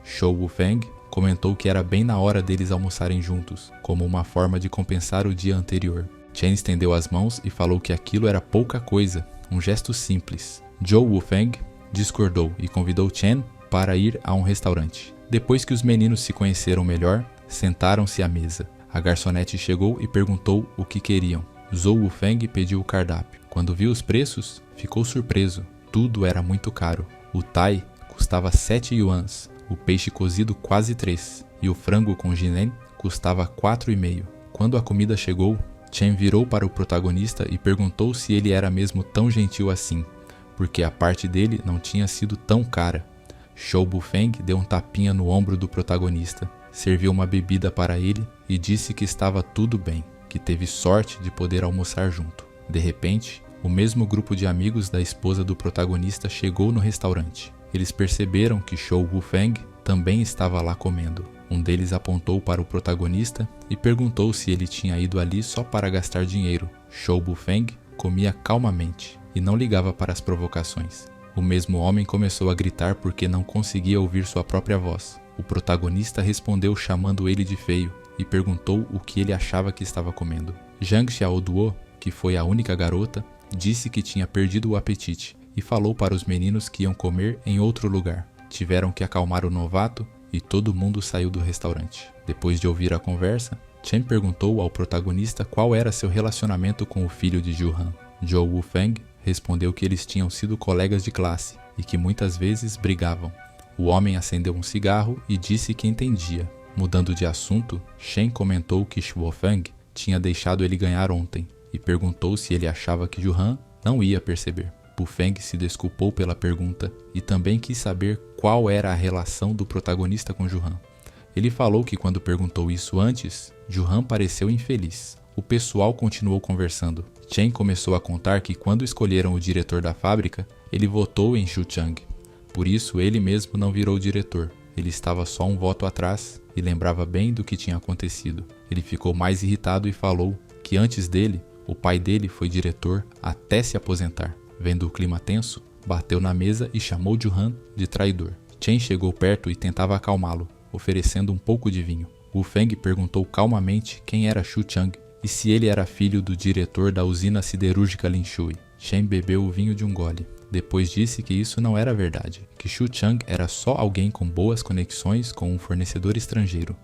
Cho Woo-feng comentou que era bem na hora deles almoçarem juntos, como uma forma de compensar o dia anterior. Chen estendeu as mãos e falou que aquilo era pouca coisa, um gesto simples. Cho Woo-feng discordou e convidou Chen para ir a um restaurante. Depois que os meninos se conheceram melhor, sentaram-se à mesa. A garçonete chegou e perguntou o que queriam. Zhou Woo-feng pediu o cardápio. Quando viu os preços, ficou surpreso. Tudo era muito caro. O Thai custava 7 yuans, o peixe cozido quase 3, e o frango com ginen custava 4,5. Quando a comida chegou, Chen virou para o protagonista e perguntou se ele era mesmo tão gentil assim, porque a parte dele não tinha sido tão cara. Cho Woo-feng deu um tapinha no ombro do protagonista, serviu uma bebida para ele e disse que estava tudo bem, que teve sorte de poder almoçar junto. De repente, o mesmo grupo de amigos da esposa do protagonista chegou no restaurante. Eles perceberam que Cho Woo-feng também estava lá comendo. Um deles apontou para o protagonista e perguntou se ele tinha ido ali só para gastar dinheiro. Cho Woo-feng comia calmamente e não ligava para as provocações. O mesmo homem começou a gritar porque não conseguia ouvir sua própria voz. O protagonista respondeu chamando ele de feio e perguntou o que ele achava que estava comendo. Zhang Xiaoduo, que foi a única garota, disse que tinha perdido o apetite e falou para os meninos que iam comer em outro lugar. Tiveram que acalmar o novato e todo mundo saiu do restaurante. Depois de ouvir a conversa, Chen perguntou ao protagonista qual era seu relacionamento com o filho de Ju-han. Cho Woo-feng respondeu que eles tinham sido colegas de classe e que muitas vezes brigavam. O homem acendeu um cigarro e disse que entendia. Mudando de assunto, Shen comentou que Woo-feng tinha deixado ele ganhar ontem e perguntou se ele achava que Ju-han não ia perceber. Woo-feng se desculpou pela pergunta e também quis saber qual era a relação do protagonista com Ju-han. Ele falou que quando perguntou isso antes, Ju-han pareceu infeliz. O pessoal continuou conversando. Chen começou a contar que quando escolheram o diretor da fábrica, ele votou em Xu Chang. Por isso ele mesmo não virou diretor. Ele estava só um voto atrás e lembrava bem do que tinha acontecido. Ele ficou mais irritado e falou que antes dele, o pai dele foi diretor até se aposentar. Vendo o clima tenso, bateu na mesa e chamou Ju-han de traidor. Chen chegou perto e tentava acalmá-lo, oferecendo um pouco de vinho. Woo-feng perguntou calmamente quem era Xu Chang e se ele era filho do diretor da usina siderúrgica Linshui. Chen bebeu o vinho de um gole. Depois disse que isso não era verdade, que Xu Chang era só alguém com boas conexões com um fornecedor estrangeiro.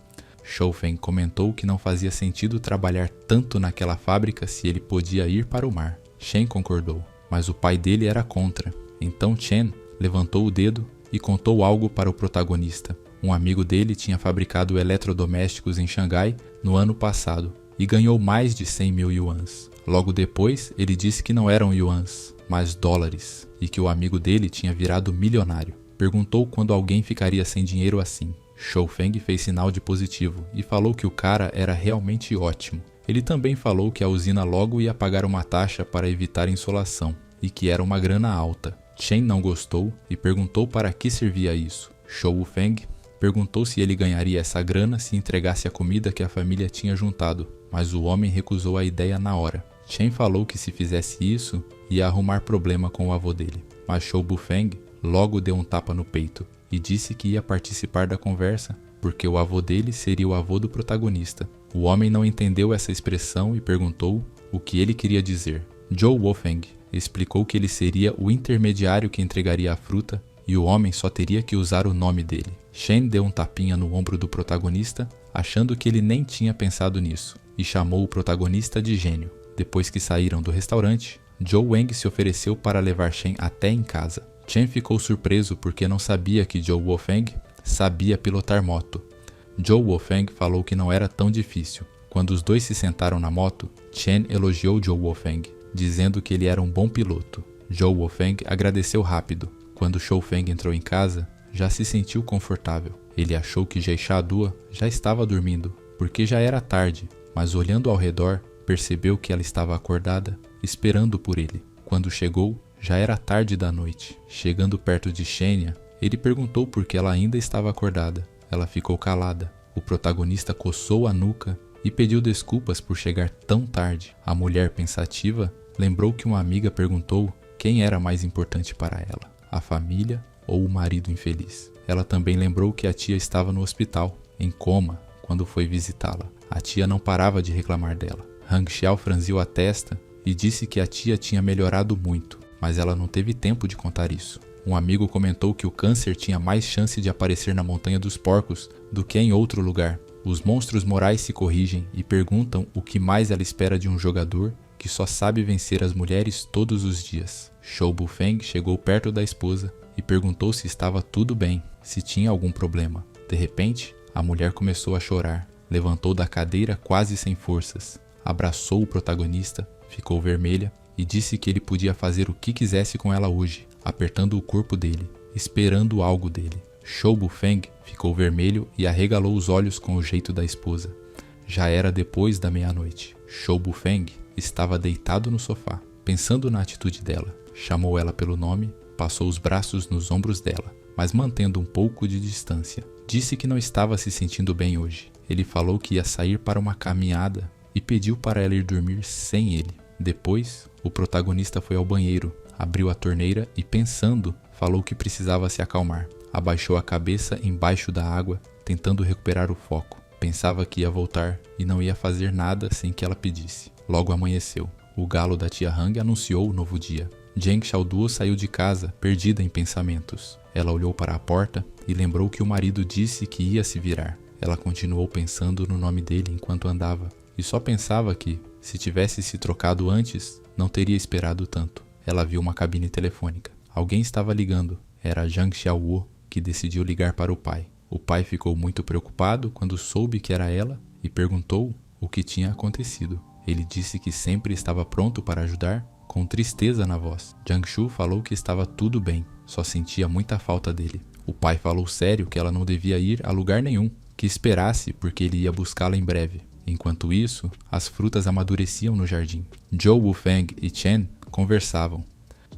Shou-feng comentou que não fazia sentido trabalhar tanto naquela fábrica se ele podia ir para o mar. Chen concordou, mas o pai dele era contra. Então Chen levantou o dedo e contou algo para o protagonista. Um amigo dele tinha fabricado eletrodomésticos em Xangai no ano passado e ganhou mais de 100 mil yuans. Logo depois, ele disse que não eram yuans, mas dólares, e que o amigo dele tinha virado milionário. Perguntou quando alguém ficaria sem dinheiro assim. Shou-feng fez sinal de positivo e falou que o cara era realmente ótimo. Ele também falou que a usina logo ia pagar uma taxa para evitar insolação e que era uma grana alta. Chen não gostou e perguntou para que servia isso. Cho Woo-feng perguntou se ele ganharia essa grana se entregasse a comida que a família tinha juntado, mas o homem recusou a ideia na hora. Chen falou que se fizesse isso, ia arrumar problema com o avô dele, mas Cho Woo-feng logo deu um tapa no peito e disse que ia participar da conversa porque o avô dele seria o avô do protagonista. O homem não entendeu essa expressão e perguntou o que ele queria dizer. Cho Woo-feng explicou que ele seria o intermediário que entregaria a fruta e o homem só teria que usar o nome dele. Shen deu um tapinha no ombro do protagonista, achando que ele nem tinha pensado nisso, e chamou o protagonista de gênio. Depois que saíram do restaurante, Zhou Weng se ofereceu para levar Shen até em casa. Chen ficou surpreso porque não sabia que Cho Woo-feng sabia pilotar moto. Zhou Wufeng falou que não era tão difícil. Quando os dois se sentaram na moto, Chen elogiou Zhou Wufeng, dizendo que ele era um bom piloto. Zhou Wufeng agradeceu rápido. Quando Shou Feng entrou em casa, já se sentiu confortável. Ele achou que Geisha-dua já estava dormindo, porque já era tarde, mas olhando ao redor, percebeu que ela estava acordada, esperando por ele. Quando chegou, já era tarde da noite. Chegando perto de Shenya, ele perguntou por que ela ainda estava acordada. Ela ficou calada. O protagonista coçou a nuca e pediu desculpas por chegar tão tarde. A mulher pensativa lembrou que uma amiga perguntou quem era mais importante para ela, a família ou o marido infeliz. Ela também lembrou que a tia estava no hospital, em coma, quando foi visitá-la. A tia não parava de reclamar dela. Hang Xiao franziu a testa e disse que a tia tinha melhorado muito, mas ela não teve tempo de contar isso. Um amigo comentou que o câncer tinha mais chance de aparecer na Montanha dos Porcos do que em outro lugar. Os monstros morais se corrigem e perguntam o que mais ela espera de um jogador que só sabe vencer as mulheres todos os dias. Shou Bufeng chegou perto da esposa e perguntou se estava tudo bem, se tinha algum problema. De repente, a mulher começou a chorar, levantou da cadeira quase sem forças, abraçou o protagonista, ficou vermelha e disse que ele podia fazer o que quisesse com ela hoje, apertando o corpo dele, esperando algo dele. Shou Bufeng ficou vermelho e arregalou os olhos com o jeito da esposa. Já era depois da meia-noite. Shou Bufeng estava deitado no sofá, pensando na atitude dela. Chamou ela pelo nome, passou os braços nos ombros dela, mas mantendo um pouco de distância. Disse que não estava se sentindo bem hoje. Ele falou que ia sair para uma caminhada e pediu para ela ir dormir sem ele. Depois, o protagonista foi ao banheiro, abriu a torneira e, pensando, falou que precisava se acalmar. Abaixou a cabeça embaixo da água, tentando recuperar o foco. Pensava que ia voltar e não ia fazer nada sem que ela pedisse. Logo amanheceu. O galo da tia Hang anunciou o novo dia. Zheng Xiaoduo saiu de casa, perdida em pensamentos. Ela olhou para a porta e lembrou que o marido disse que ia se virar. Ela continuou pensando no nome dele enquanto andava, e só pensava que, se tivesse se trocado antes, não teria esperado tanto. Ela viu uma cabine telefônica. Alguém estava ligando. Era Zhang Xiaowo, que decidiu ligar para o pai. O pai ficou muito preocupado quando soube que era ela e perguntou o que tinha acontecido. Ele disse que sempre estava pronto para ajudar, com tristeza na voz. Jiang Shu falou que estava tudo bem, só sentia muita falta dele. O pai falou sério que ela não devia ir a lugar nenhum, que esperasse porque ele ia buscá-la em breve. Enquanto isso, as frutas amadureciam no jardim. Zhou Wufeng e Chen conversavam.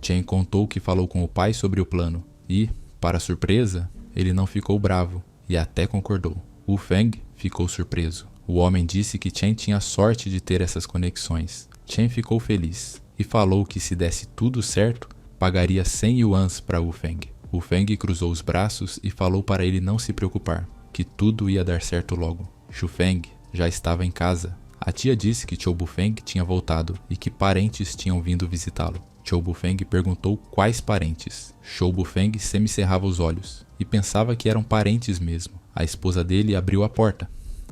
Chen contou que falou com o pai sobre o plano e, para surpresa, ele não ficou bravo e até concordou. Wufeng ficou surpreso. O homem disse que Chen tinha sorte de ter essas conexões. Chen ficou feliz e falou que se desse tudo certo, pagaria 100 yuans para Wufeng. Wufeng cruzou os braços e falou para ele não se preocupar, que tudo ia dar certo logo. Shufeng já estava em casa. A tia disse que Zhou Bufeng tinha voltado e que parentes tinham vindo visitá-lo. Zhou Bufeng perguntou quais parentes. Shou Bufeng semicerrava os olhos e pensava que eram parentes mesmo. A esposa dele abriu a porta.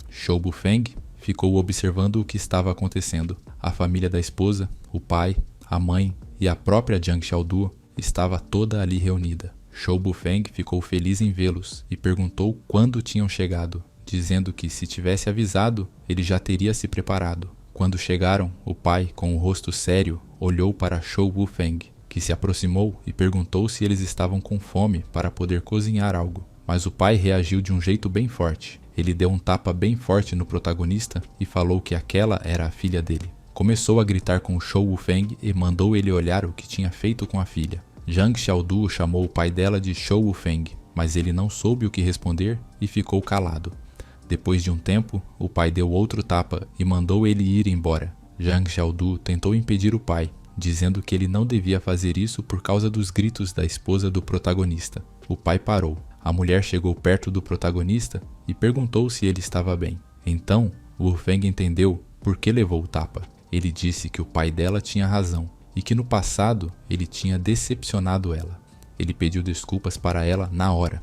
Shou Bufeng ficou observando o que estava acontecendo. A família da esposa, o pai, a mãe e a própria Zhang Xiaoduo estava toda ali reunida. Shou Bufeng ficou feliz em vê-los e perguntou quando tinham chegado, dizendo que se tivesse avisado, ele já teria se preparado. Quando chegaram, o pai, com o rosto sério, olhou para Shou Bufeng, que se aproximou e perguntou se eles estavam com fome para poder cozinhar algo. Mas o pai reagiu de um jeito bem forte. Ele deu um tapa bem forte no protagonista e falou que aquela era a filha dele. Começou a gritar com Shou Bufeng e mandou ele olhar o que tinha feito com a filha. Zhang Xiaoduo chamou o pai dela de Shou Bufeng, mas ele não soube o que responder e ficou calado. Depois de um tempo, o pai deu outro tapa e mandou ele ir embora. Zhang Xiaoduo tentou impedir o pai, dizendo que ele não devia fazer isso por causa dos gritos da esposa do protagonista. O pai parou. A mulher chegou perto do protagonista e perguntou se ele estava bem. Então, Wu Feng entendeu por que levou o tapa. Ele disse que o pai dela tinha razão e que no passado ele tinha decepcionado ela. Ele pediu desculpas para ela na hora.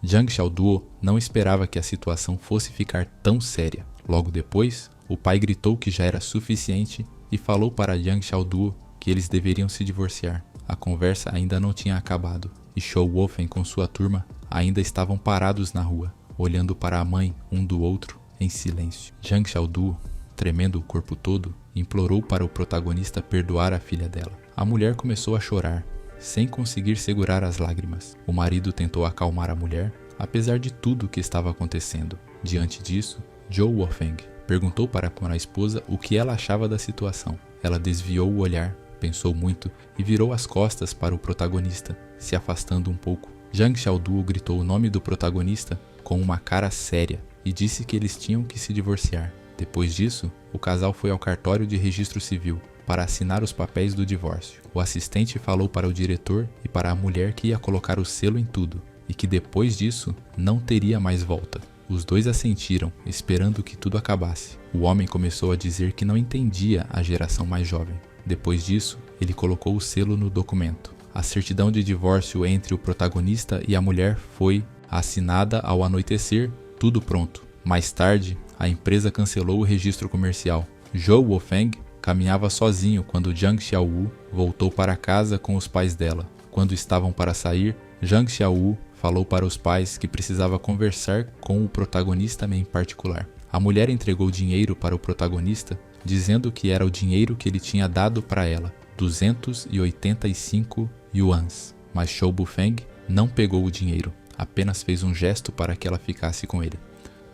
Zhang Xiaoduo não esperava que a situação fosse ficar tão séria. Logo depois, o pai gritou que já era suficiente e falou para Zhang Xiaoduo que eles deveriam se divorciar. A conversa ainda não tinha acabado. e Shou Wufen com sua turma ainda estavam parados na rua, olhando para a mãe um do outro em silêncio. Zhang Xiaodu, tremendo o corpo todo, implorou para o protagonista perdoar a filha dela. A mulher começou a chorar, sem conseguir segurar as lágrimas. O marido tentou acalmar a mulher, apesar de tudo o que estava acontecendo. Diante disso, Zhou Wufeng perguntou para a esposa o que ela achava da situação. Ela desviou o olhar, pensou muito e virou as costas para o protagonista, se afastando um pouco. Zhang Xiaodu gritou o nome do protagonista com uma cara séria e disse que eles tinham que se divorciar. Depois disso, o casal foi ao cartório de registro civil para assinar os papéis do divórcio. O assistente falou para o diretor e para a mulher que ia colocar o selo em tudo e que depois disso não teria mais volta. Os dois assentiram, esperando que tudo acabasse. O homem começou a dizer que não entendia a geração mais jovem. Depois disso, ele colocou o selo no documento. A certidão de divórcio entre o protagonista e a mulher foi assinada ao anoitecer, tudo pronto. Mais tarde, a empresa cancelou o registro comercial. Zhou Wufeng caminhava sozinho quando Zhang Xiaowu voltou para casa com os pais dela. Quando estavam para sair, Zhang Xiaowu falou para os pais que precisava conversar com o protagonista em particular. A mulher entregou dinheiro para o protagonista, dizendo que era o dinheiro que ele tinha dado para ela, 285 yuans. Mas Shou Wufeng não pegou o dinheiro, apenas fez um gesto para que ela ficasse com ele.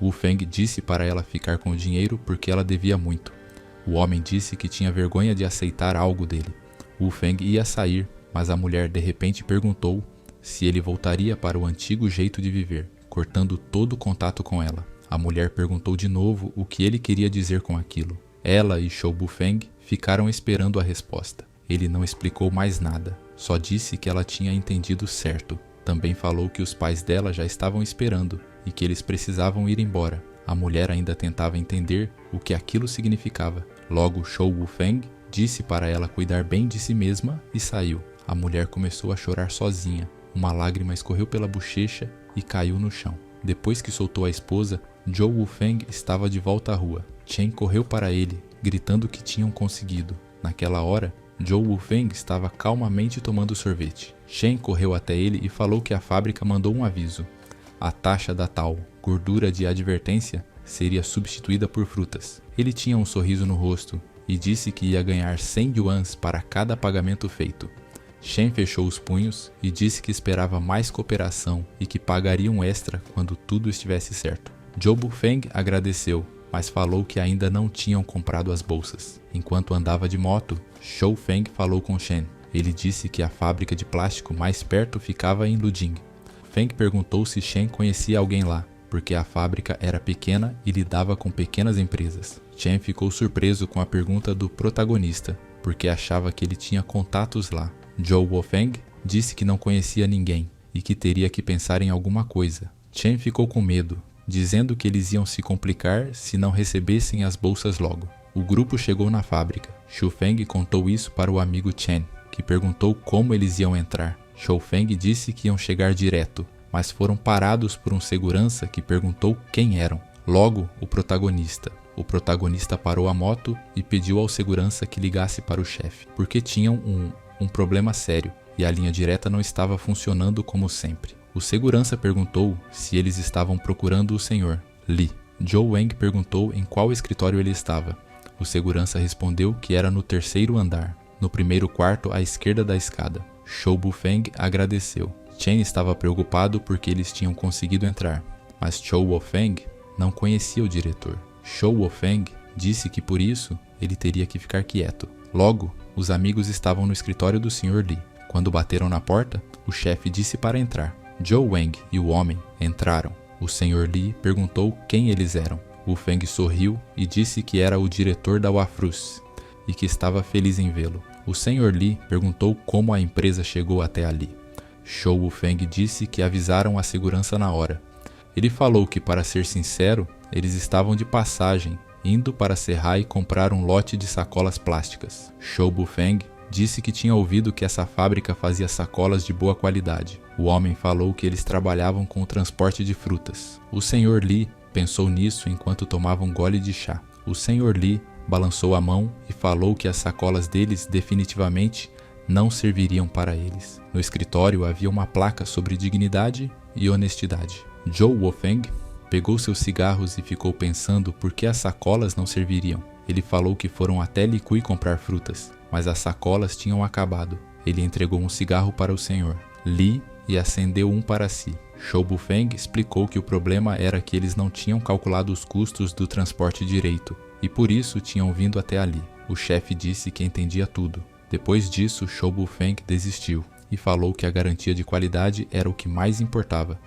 Wufeng disse para ela ficar com o dinheiro porque ela devia muito. O homem disse que tinha vergonha de aceitar algo dele. Wufeng ia sair, mas a mulher de repente perguntou se ele voltaria para o antigo jeito de viver, cortando todo o contato com ela. A mulher perguntou de novo o que ele queria dizer com aquilo. Ela e Shou Wufeng ficaram esperando a resposta. Ele não explicou mais nada, só disse que ela tinha entendido certo. Também falou que os pais dela já estavam esperando e que eles precisavam ir embora. A mulher ainda tentava entender o que aquilo significava. Logo, Shou Wufeng disse para ela cuidar bem de si mesma e saiu. A mulher começou a chorar sozinha. Uma lágrima escorreu pela bochecha e caiu no chão. Depois que soltou a esposa, Zhou Wufeng estava de volta à rua. Chen correu para ele, gritando que tinham conseguido. Naquela hora, Zhou Wufeng estava calmamente tomando sorvete. Chen correu até ele e falou que a fábrica mandou um aviso. A taxa da tal gordura de advertência seria substituída por frutas. Ele tinha um sorriso no rosto e disse que ia ganhar 100 yuans para cada pagamento feito. Shen fechou os punhos e disse que esperava mais cooperação e que pagaria um extra quando tudo estivesse certo. Zhou Wufeng agradeceu, mas falou que ainda não tinham comprado as bolsas. Enquanto andava de moto, Shou Feng falou com Shen. Ele disse que a fábrica de plástico mais perto ficava em Luding. Feng perguntou se Shen conhecia alguém lá, porque a fábrica era pequena e lidava com pequenas empresas. Shen ficou surpreso com a pergunta do protagonista, porque achava que ele tinha contatos lá. Zhou Wufeng disse que não conhecia ninguém e que teria que pensar em alguma coisa. Chen ficou com medo, dizendo que eles iam se complicar se não recebessem as bolsas logo. O grupo chegou na fábrica. Xu Feng contou isso para o amigo Chen, que perguntou como eles iam entrar. Shou Feng disse que iam chegar direto, mas foram parados por um segurança que perguntou quem eram. Logo, o protagonista. O protagonista parou a moto e pediu ao segurança que ligasse para o chefe, porque tinham um problema sério e a linha direta não estava funcionando como sempre. O segurança perguntou se eles estavam procurando o senhor Li. Zhou Wang perguntou em qual escritório ele estava. O segurança respondeu que era no 3º andar, no primeiro quarto à esquerda da escada. Shou Wufeng agradeceu. Chen estava preocupado porque eles tinham conseguido entrar, mas Zhou Wufeng não conhecia o diretor. Shou Wufeng disse que por isso ele teria que ficar quieto. Logo, os amigos estavam no escritório do Sr. Li. Quando bateram na porta, o chefe disse para entrar. Zhou Wang e o homem entraram. O Sr. Li perguntou quem eles eram. Wu Feng sorriu e disse que era o diretor da Wafrus e que estava feliz em vê-lo. O Sr. Li perguntou como a empresa chegou até ali. Shou Wufeng disse que avisaram a segurança na hora. Ele falou que, para ser sincero, eles estavam de passagem, indo para Serrai comprar um lote de sacolas plásticas. Shou Wufeng disse que tinha ouvido que essa fábrica fazia sacolas de boa qualidade. O homem falou que eles trabalhavam com o transporte de frutas. O Sr. Li pensou nisso enquanto tomava um gole de chá. O Sr. Li balançou a mão e falou que as sacolas deles definitivamente não serviriam para eles. No escritório havia uma placa sobre dignidade e honestidade. Joe Wofeng pegou seus cigarros e ficou pensando por que as sacolas não serviriam. Ele falou que foram até Likui comprar frutas, mas as sacolas tinham acabado. Ele entregou um cigarro para o senhor Li e acendeu um para si. Shou Bufeng explicou que o problema era que eles não tinham calculado os custos do transporte direito e por isso tinham vindo até ali. O chefe disse que entendia tudo. Depois disso, Shou Bufeng desistiu e falou que a garantia de qualidade era o que mais importava.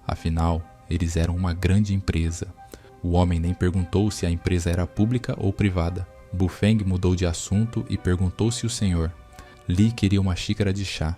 Afinal, eles eram uma grande empresa. O homem nem perguntou se a empresa era pública ou privada. Bufeng mudou de assunto e perguntou se o senhor Li queria uma xícara de chá,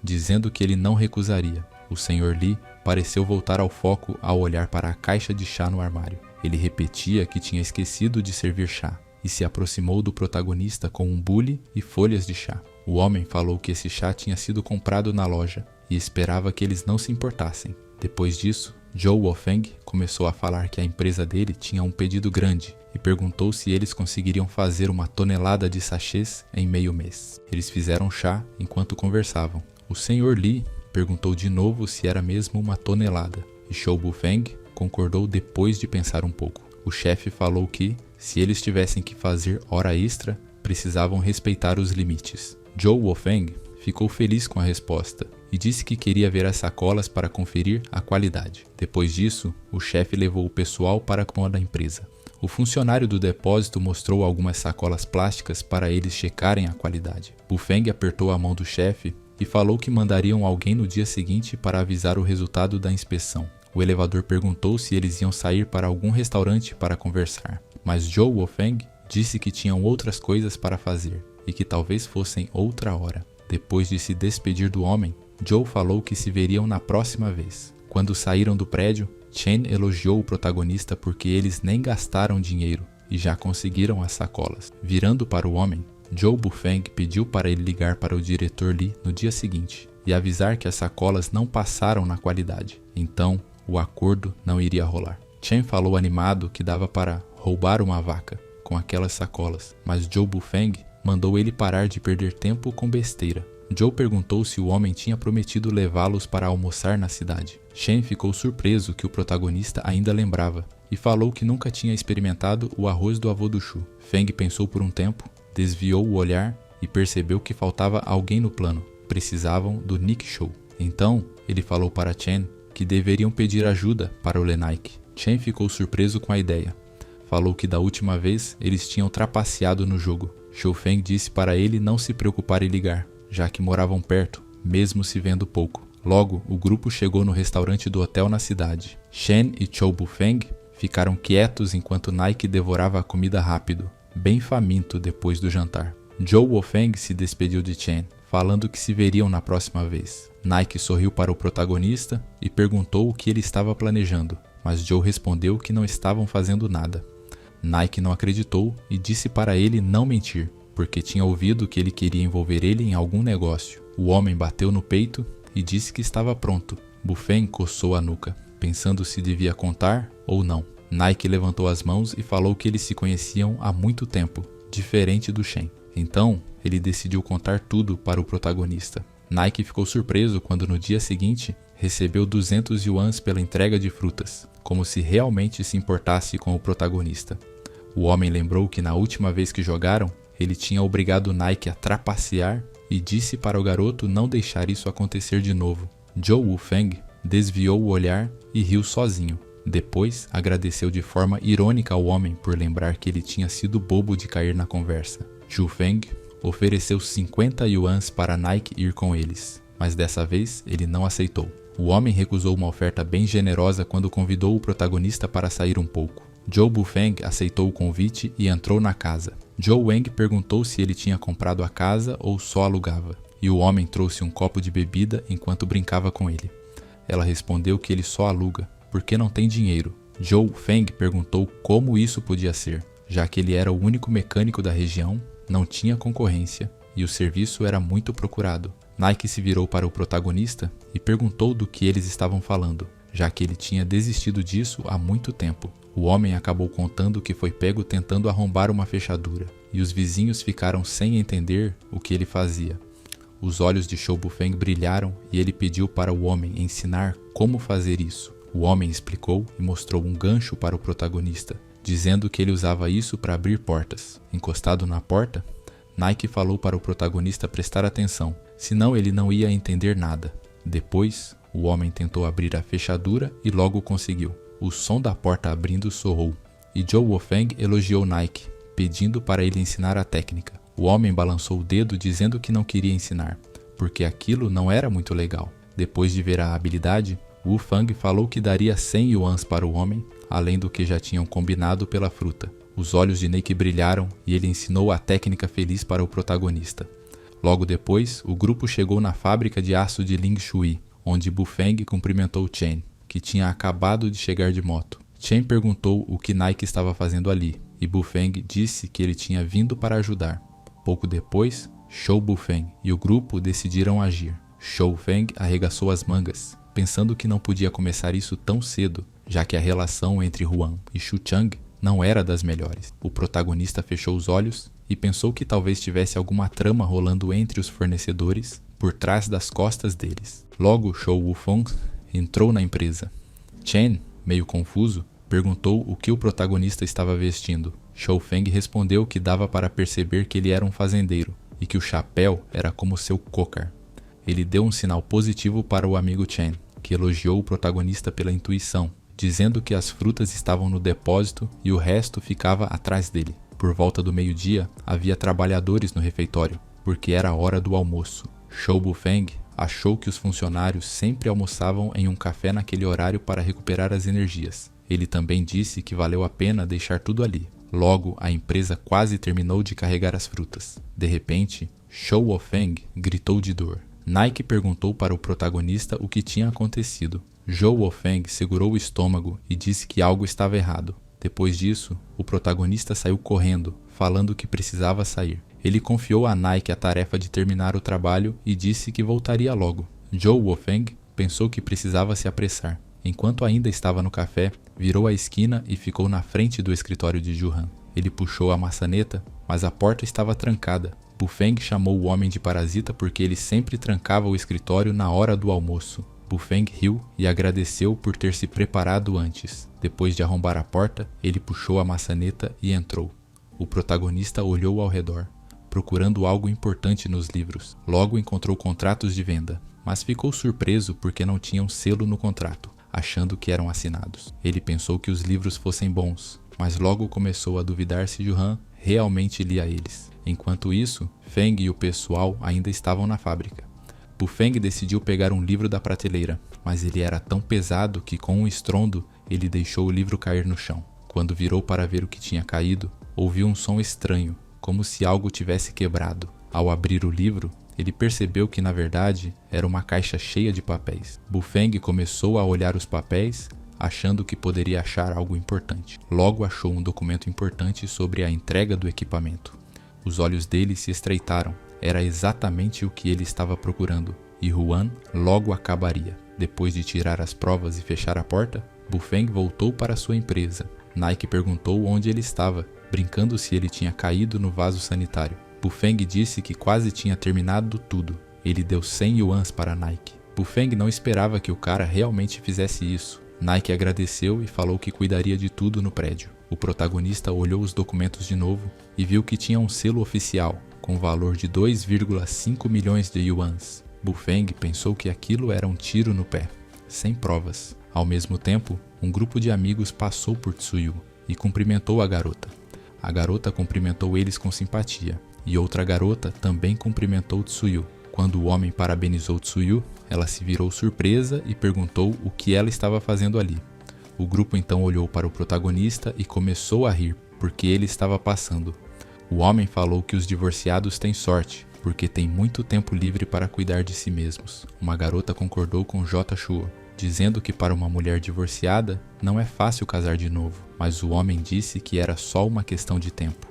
dizendo que ele não recusaria. O senhor Li pareceu voltar ao foco ao olhar para a caixa de chá no armário. Ele repetia que tinha esquecido de servir chá e se aproximou do protagonista com um bule e folhas de chá. O homem falou que esse chá tinha sido comprado na loja e esperava que eles não se importassem. Depois disso, Joe Wofeng começou a falar que a empresa dele tinha um pedido grande e perguntou se eles conseguiriam fazer 1 tonelada de sachês em meio mês. Eles fizeram chá enquanto conversavam. O senhor Li perguntou de novo se era mesmo 1 tonelada e Shou Bufeng concordou depois de pensar um pouco. O chefe falou que, se eles tivessem que fazer hora extra, precisavam respeitar os limites. Joe Wofeng ficou feliz com a resposta e disse que queria ver as sacolas para conferir a qualidade. Depois disso, o chefe levou o pessoal para a cola da empresa. O funcionário do depósito mostrou algumas sacolas plásticas para eles checarem a qualidade. Bufeng apertou a mão do chefe e falou que mandariam alguém no dia seguinte para avisar o resultado da inspeção. O elevador perguntou se eles iam sair para algum restaurante para conversar, mas Joe Wofeng disse que tinham outras coisas para fazer e que talvez fossem outra hora. Depois de se despedir do homem, Joe falou que se veriam na próxima vez. Quando saíram do prédio, Chen elogiou o protagonista porque eles nem gastaram dinheiro e já conseguiram as sacolas. Virando para o homem, Joe Bufeng pediu para ele ligar para o diretor Li no dia seguinte e avisar que as sacolas não passaram na qualidade. Então, o acordo não iria rolar. Chen falou animado que dava para roubar uma vaca com aquelas sacolas, mas Joe Bufeng mandou ele parar de perder tempo com besteira. Joe perguntou se o homem tinha prometido levá-los para almoçar na cidade. Chen ficou surpreso que o protagonista ainda lembrava e falou que nunca tinha experimentado o arroz do avô do Shu. Feng pensou por um tempo, desviou o olhar e percebeu que faltava alguém no plano. Precisavam do Nick Shou. Então, ele falou para Chen que deveriam pedir ajuda para o Lenaik. Chen ficou surpreso com a ideia. Falou que da última vez eles tinham trapaceado no jogo. Shou Feng disse para ele não se preocupar em ligar, já que moravam perto, mesmo se vendo pouco. Logo, o grupo chegou no restaurante do hotel na cidade. Chen e Shou Bufeng ficaram quietos enquanto Nike devorava a comida rápido, bem faminto depois do jantar. Joe Wofeng se despediu de Chen, falando que se veriam na próxima vez. Nike sorriu para o protagonista e perguntou o que ele estava planejando, mas Joe respondeu que não estavam fazendo nada. Nike não acreditou e disse para ele não mentir, porque tinha ouvido que ele queria envolver ele em algum negócio. O homem bateu no peito e disse que estava pronto. Bufeng coçou a nuca, pensando se devia contar ou não. Nike levantou as mãos e falou que eles se conheciam há muito tempo, diferente do Shen. Então, ele decidiu contar tudo para o protagonista. Nike ficou surpreso quando no dia seguinte recebeu 200 yuans pela entrega de frutas, como se realmente se importasse com o protagonista. O homem lembrou que na última vez que jogaram, ele tinha obrigado Nike a trapacear e disse para o garoto não deixar isso acontecer de novo. Joe Wofeng desviou o olhar e riu sozinho. Depois, agradeceu de forma irônica ao homem por lembrar que ele tinha sido bobo de cair na conversa. Zhu Feng ofereceu 50 yuans para Nike ir com eles, mas dessa vez ele não aceitou. O homem recusou uma oferta bem generosa quando convidou o protagonista para sair um pouco. Joe Bufeng aceitou o convite e entrou na casa. Joe Wang perguntou se ele tinha comprado a casa ou só alugava, e o homem trouxe um copo de bebida enquanto brincava com ele. Ela respondeu que ele só aluga, porque não tem dinheiro. Joe Feng perguntou como isso podia ser, já que ele era o único mecânico da região, não tinha concorrência e o serviço era muito procurado. Nike se virou para o protagonista e perguntou do que eles estavam falando, já que ele tinha desistido disso há muito tempo. O homem acabou contando que foi pego tentando arrombar uma fechadura, e os vizinhos ficaram sem entender o que ele fazia. Os olhos de Shou Bufeng brilharam e ele pediu para o homem ensinar como fazer isso. O homem explicou e mostrou um gancho para o protagonista, dizendo que ele usava isso para abrir portas. Encostado na porta, Nike falou para o protagonista prestar atenção, senão ele não ia entender nada. Depois, o homem tentou abrir a fechadura e logo conseguiu. O som da porta abrindo soou, e Zhou Wufeng elogiou Nike, pedindo para ele ensinar a técnica. O homem balançou o dedo dizendo que não queria ensinar, porque aquilo não era muito legal. Depois de ver a habilidade, Wu Fang falou que daria 100 yuans para o homem, além do que já tinham combinado pela fruta. Os olhos de Nike brilharam e ele ensinou a técnica feliz para o protagonista. Logo depois, o grupo chegou na fábrica de aço de Ling Shui, onde Bufeng cumprimentou Chen, que tinha acabado de chegar de moto. Chen perguntou o que Nike estava fazendo ali, e Bufeng disse que ele tinha vindo para ajudar. Pouco depois, Shou Bufeng e o grupo decidiram agir. Shou Feng arregaçou as mangas, pensando que não podia começar isso tão cedo, já que a relação entre Huan e Shu Chang não era das melhores. O protagonista fechou os olhos e pensou que talvez tivesse alguma trama rolando entre os fornecedores por trás das costas deles. Logo, Shou Wufeng entrou na empresa. Chen, meio confuso, perguntou o que o protagonista estava vestindo. Shou Feng respondeu que dava para perceber que ele era um fazendeiro e que o chapéu era como seu cocar. Ele deu um sinal positivo para o amigo Chen, que elogiou o protagonista pela intuição, dizendo que as frutas estavam no depósito e o resto ficava atrás dele. Por volta do meio-dia, havia trabalhadores no refeitório, porque era a hora do almoço. Shou Bufeng achou que os funcionários sempre almoçavam em um café naquele horário para recuperar as energias. Ele também disse que valeu a pena deixar tudo ali. Logo, a empresa quase terminou de carregar as frutas. De repente, Shou Wufeng gritou de dor. Nike perguntou para o protagonista o que tinha acontecido. Zhou Wufeng segurou o estômago e disse que algo estava errado. Depois disso, o protagonista saiu correndo, falando que precisava sair. Ele confiou a Nike a tarefa de terminar o trabalho e disse que voltaria logo. Zhou Wufeng pensou que precisava se apressar. Enquanto ainda estava no café, virou a esquina e ficou na frente do escritório de Juhan. Ele puxou a maçaneta, mas a porta estava trancada. Bufeng chamou o homem de parasita porque ele sempre trancava o escritório na hora do almoço. Bufeng riu e agradeceu por ter se preparado antes. Depois de arrombar a porta, ele puxou a maçaneta e entrou. O protagonista olhou ao redor, procurando algo importante nos livros. Logo encontrou contratos de venda, mas ficou surpreso porque não tinham selo no contrato, achando que eram assinados. Ele pensou que os livros fossem bons, mas logo começou a duvidar se Juhan realmente lia eles. Enquanto isso, Feng e o pessoal ainda estavam na fábrica. Bufeng decidiu pegar um livro da prateleira, mas ele era tão pesado que com um estrondo ele deixou o livro cair no chão. Quando virou para ver o que tinha caído, ouviu um som estranho, como se algo tivesse quebrado. Ao abrir o livro, ele percebeu que na verdade era uma caixa cheia de papéis. Bufeng começou a olhar os papéis, achando que poderia achar algo importante. Logo achou um documento importante sobre a entrega do equipamento. Os olhos dele se estreitaram. Era exatamente o que ele estava procurando, e Huan logo acabaria. Depois de tirar as provas e fechar a porta, Bufeng voltou para sua empresa. Nike perguntou onde ele estava, brincando se ele tinha caído no vaso sanitário. Bufeng disse que quase tinha terminado tudo. Ele deu 100 yuans para Nike. Bufeng não esperava que o cara realmente fizesse isso. Nike agradeceu e falou que cuidaria de tudo no prédio. O protagonista olhou os documentos de novo e viu que tinha um selo oficial, com valor de 2,5 milhões de yuans. Bufeng pensou que aquilo era um tiro no pé, sem provas. Ao mesmo tempo, um grupo de amigos passou por Tsuyu e cumprimentou a garota. A garota cumprimentou eles com simpatia, e outra garota também cumprimentou Tsuyu. Quando o homem parabenizou Tsuyu, ela se virou surpresa e perguntou o que ela estava fazendo ali. O grupo então olhou para o protagonista e começou a rir, porque ele estava passando. O homem falou que os divorciados têm sorte, porque têm muito tempo livre para cuidar de si mesmos. Uma garota concordou com J. Shuo, dizendo que para uma mulher divorciada não é fácil casar de novo, mas o homem disse que era só uma questão de tempo.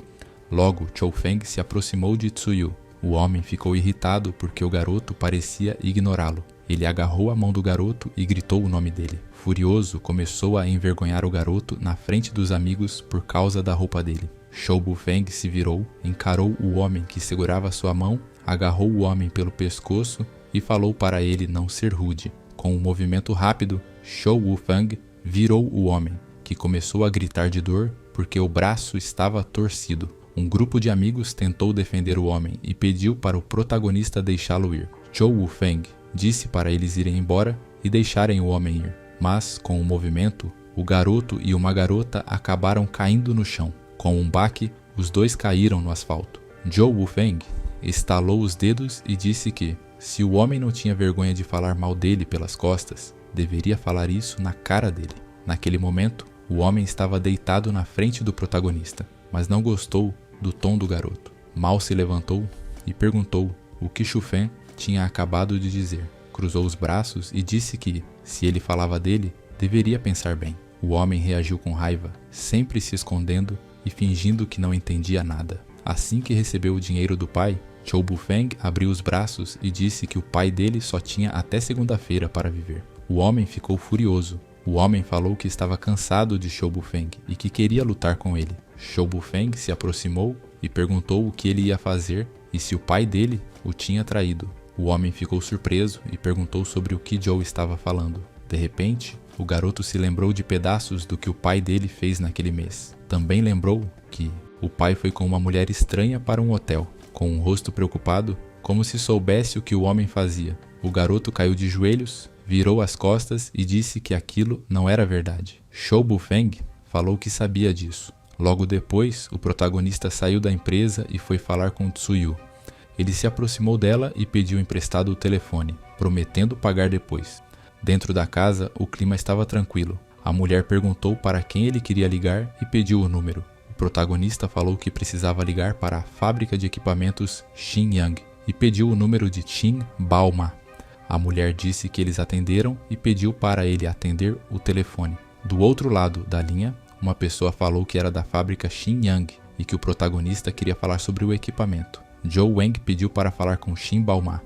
Logo, Chou Feng se aproximou de Tsuyu. O homem ficou irritado porque o garoto parecia ignorá-lo. Ele agarrou a mão do garoto e gritou o nome dele. Furioso, começou a envergonhar o garoto na frente dos amigos por causa da roupa dele. Shou Bufeng se virou, encarou o homem que segurava sua mão, agarrou o homem pelo pescoço e falou para ele não ser rude. Com um movimento rápido, Shou Bufeng virou o homem, que começou a gritar de dor porque o braço estava torcido. Um grupo de amigos tentou defender o homem e pediu para o protagonista deixá-lo ir. Shou Bufeng disse para eles irem embora e deixarem o homem ir, mas com o movimento, o garoto e uma garota acabaram caindo no chão. Com um baque, os dois caíram no asfalto. Shou Bufeng estalou os dedos e disse que, se o homem não tinha vergonha de falar mal dele pelas costas, deveria falar isso na cara dele. Naquele momento, o homem estava deitado na frente do protagonista, mas não gostou do tom do garoto. Mal se levantou e perguntou o que Xu Fan tinha acabado de dizer. Cruzou os braços e disse que, se ele falava dele, deveria pensar bem. O homem reagiu com raiva, sempre se escondendo e fingindo que não entendia nada. Assim que recebeu o dinheiro do pai, Shou Bufeng abriu os braços e disse que o pai dele só tinha até segunda-feira para viver. O homem ficou furioso. O homem falou que estava cansado de Shou Bufeng e que queria lutar com ele. Shou Bufeng se aproximou e perguntou o que ele ia fazer e se o pai dele o tinha traído. O homem ficou surpreso e perguntou sobre o que Joe estava falando. De repente, o garoto se lembrou de pedaços do que o pai dele fez naquele mês. Também lembrou que o pai foi com uma mulher estranha para um hotel, com um rosto preocupado, como se soubesse o que o homem fazia. O garoto caiu de joelhos, virou as costas e disse que aquilo não era verdade. Shou Bufeng falou que sabia disso. Logo depois, o protagonista saiu da empresa e foi falar com Tsuyu. Ele se aproximou dela e pediu emprestado o telefone, prometendo pagar depois. Dentro da casa, o clima estava tranquilo. A mulher perguntou para quem ele queria ligar e pediu o número. O protagonista falou que precisava ligar para a fábrica de equipamentos Xinyang e pediu o número de Qin Baoma. A mulher disse que eles atenderam e pediu para ele atender o telefone. Do outro lado da linha, uma pessoa falou que era da fábrica Xinyang e que o protagonista queria falar sobre o equipamento. Zhou Wang pediu para falar com Qin Baoma.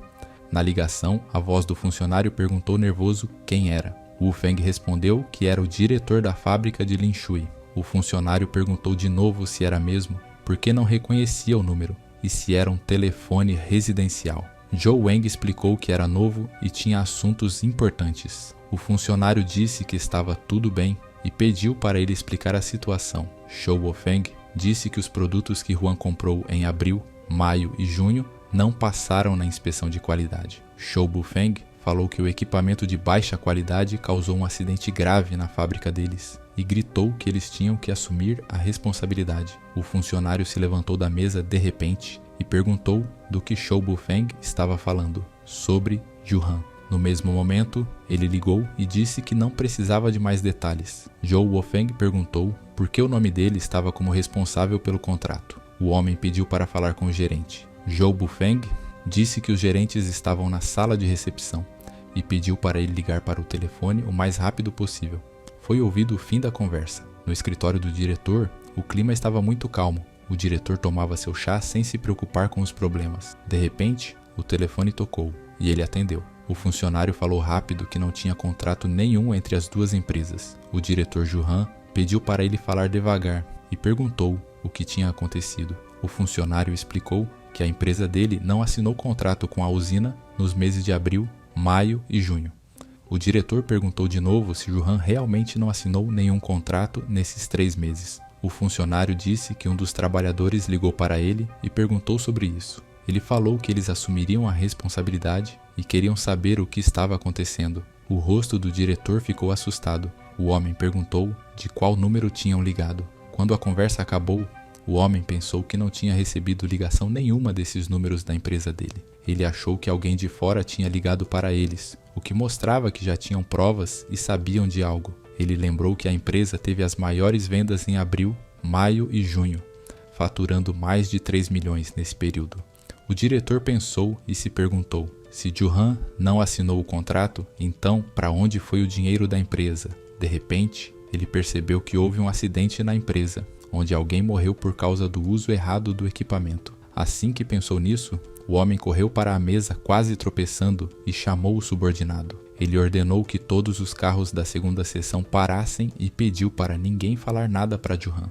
Na ligação, a voz do funcionário perguntou nervoso quem era. Wu Feng respondeu que era o diretor da fábrica de Linshui. O funcionário perguntou de novo se era mesmo, porque não reconhecia o número, e se era um telefone residencial. Zhou Wang explicou que era novo e tinha assuntos importantes. O funcionário disse que estava tudo bem e pediu para ele explicar a situação. Shou Bufeng disse que os produtos que Huan comprou em abril, maio e junho não passaram na inspeção de qualidade. Shou Bufeng falou que o equipamento de baixa qualidade causou um acidente grave na fábrica deles e gritou que eles tinham que assumir a responsabilidade. O funcionário se levantou da mesa de repente e perguntou do que Shou Bufeng estava falando, sobre Juhan. No mesmo momento, ele ligou e disse que não precisava de mais detalhes. Zhou Bufeng perguntou por que o nome dele estava como responsável pelo contrato. O homem pediu para falar com o gerente. Zhou Bufeng disse que os gerentes estavam na sala de recepção e pediu para ele ligar para o telefone o mais rápido possível. Foi ouvido o fim da conversa. No escritório do diretor, o clima estava muito calmo. O diretor tomava seu chá sem se preocupar com os problemas. De repente, o telefone tocou e ele atendeu. O funcionário falou rápido que não tinha contrato nenhum entre as duas empresas. O diretor Juhan pediu para ele falar devagar e perguntou o que tinha acontecido. O funcionário explicou que a empresa dele não assinou contrato com a usina nos meses de abril, maio e junho. O diretor perguntou de novo se Juhan realmente não assinou nenhum contrato nesses 3 meses. O funcionário disse que um dos trabalhadores ligou para ele e perguntou sobre isso. Ele falou que eles assumiriam a responsabilidade e queriam saber o que estava acontecendo. O rosto do diretor ficou assustado. O homem perguntou de qual número tinham ligado. Quando a conversa acabou, o homem pensou que não tinha recebido ligação nenhuma desses números da empresa dele. Ele achou que alguém de fora tinha ligado para eles, o que mostrava que já tinham provas e sabiam de algo. Ele lembrou que a empresa teve as maiores vendas em abril, maio e junho, faturando mais de 3 milhões nesse período. O diretor pensou e se perguntou, se Juhan não assinou o contrato, então para onde foi o dinheiro da empresa? De repente, ele percebeu que houve um acidente na empresa, onde alguém morreu por causa do uso errado do equipamento. Assim que pensou nisso, o homem correu para a mesa quase tropeçando e chamou o subordinado. Ele ordenou que todos os carros da segunda seção parassem e pediu para ninguém falar nada para Juhan.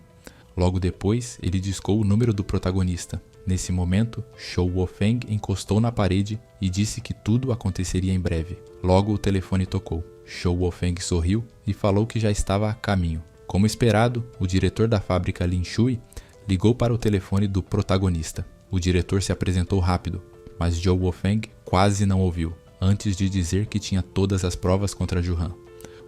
Logo depois, ele discou o número do protagonista. Nesse momento, Shou Wufeng encostou na parede e disse que tudo aconteceria em breve. Logo o telefone tocou. Shou Wufeng sorriu e falou que já estava a caminho. Como esperado, o diretor da fábrica Lin Shui ligou para o telefone do protagonista. O diretor se apresentou rápido, mas Shou Wufeng quase não ouviu, antes de dizer que tinha todas as provas contra Zhu Han.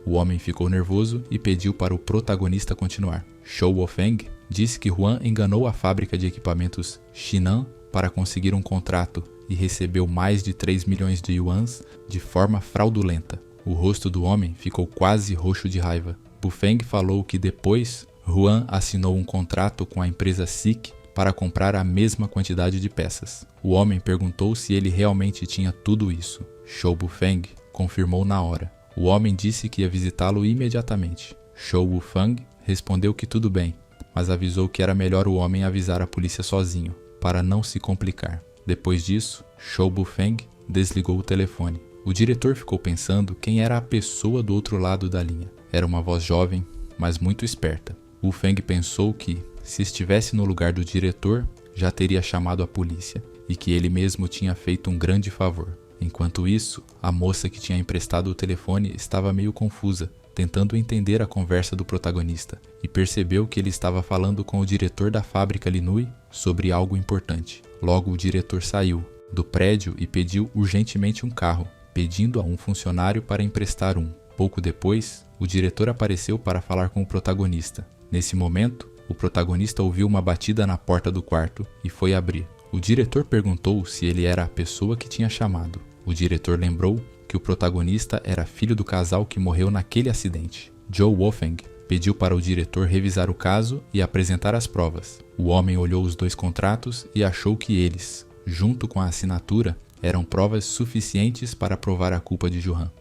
O homem ficou nervoso e pediu para o protagonista continuar. Shou Wufeng disse que Huan enganou a fábrica de equipamentos Shinan para conseguir um contrato e recebeu mais de 3 milhões de yuans de forma fraudulenta. O rosto do homem ficou quase roxo de raiva. Wufeng falou que depois Huan assinou um contrato com a empresa SICK para comprar a mesma quantidade de peças. O homem perguntou se ele realmente tinha tudo isso. Shou Wufeng confirmou na hora. O homem disse que ia visitá-lo imediatamente. Shou Wufeng respondeu que tudo bem, mas avisou que era melhor o homem avisar a polícia sozinho, para não se complicar. Depois disso, Shou Wufeng desligou o telefone. O diretor ficou pensando quem era a pessoa do outro lado da linha. Era uma voz jovem, mas muito esperta. Wufeng pensou que, se estivesse no lugar do diretor, já teria chamado a polícia e que ele mesmo tinha feito um grande favor. Enquanto isso, a moça que tinha emprestado o telefone estava meio confusa, tentando entender a conversa do protagonista, e percebeu que ele estava falando com o diretor da fábrica Linui sobre algo importante. Logo o diretor saiu do prédio e pediu urgentemente um carro, pedindo a um funcionário para emprestar um. Pouco depois, o diretor apareceu para falar com o protagonista. Nesse momento, o protagonista ouviu uma batida na porta do quarto e foi abrir. O diretor perguntou se ele era a pessoa que tinha chamado. O diretor lembrou que o protagonista era filho do casal que morreu naquele acidente. Shou Wufeng pediu para o diretor revisar o caso e apresentar as provas. O homem olhou os 2 contratos e achou que eles, junto com a assinatura, eram provas suficientes para provar a culpa de Zhu Han.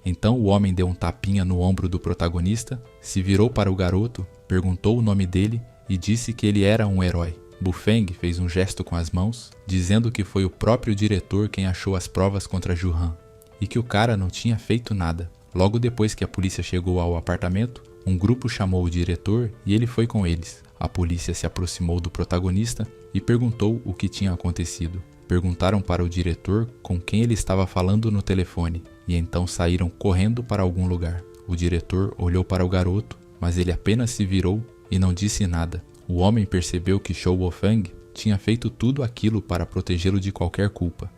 Então o homem deu um tapinha no ombro do protagonista, se virou para o garoto, perguntou o nome dele e disse que ele era um herói. Wufeng fez um gesto com as mãos, dizendo que foi o próprio diretor quem achou as provas contra Zhu Han, e que o cara não tinha feito nada. Logo depois que a polícia chegou ao apartamento, um grupo chamou o diretor e ele foi com eles. A polícia se aproximou do protagonista e perguntou o que tinha acontecido. Perguntaram para o diretor com quem ele estava falando no telefone, e então saíram correndo para algum lugar. O diretor olhou para o garoto, mas ele apenas se virou e não disse nada. O homem percebeu que Shou Wufeng tinha feito tudo aquilo para protegê-lo de qualquer culpa.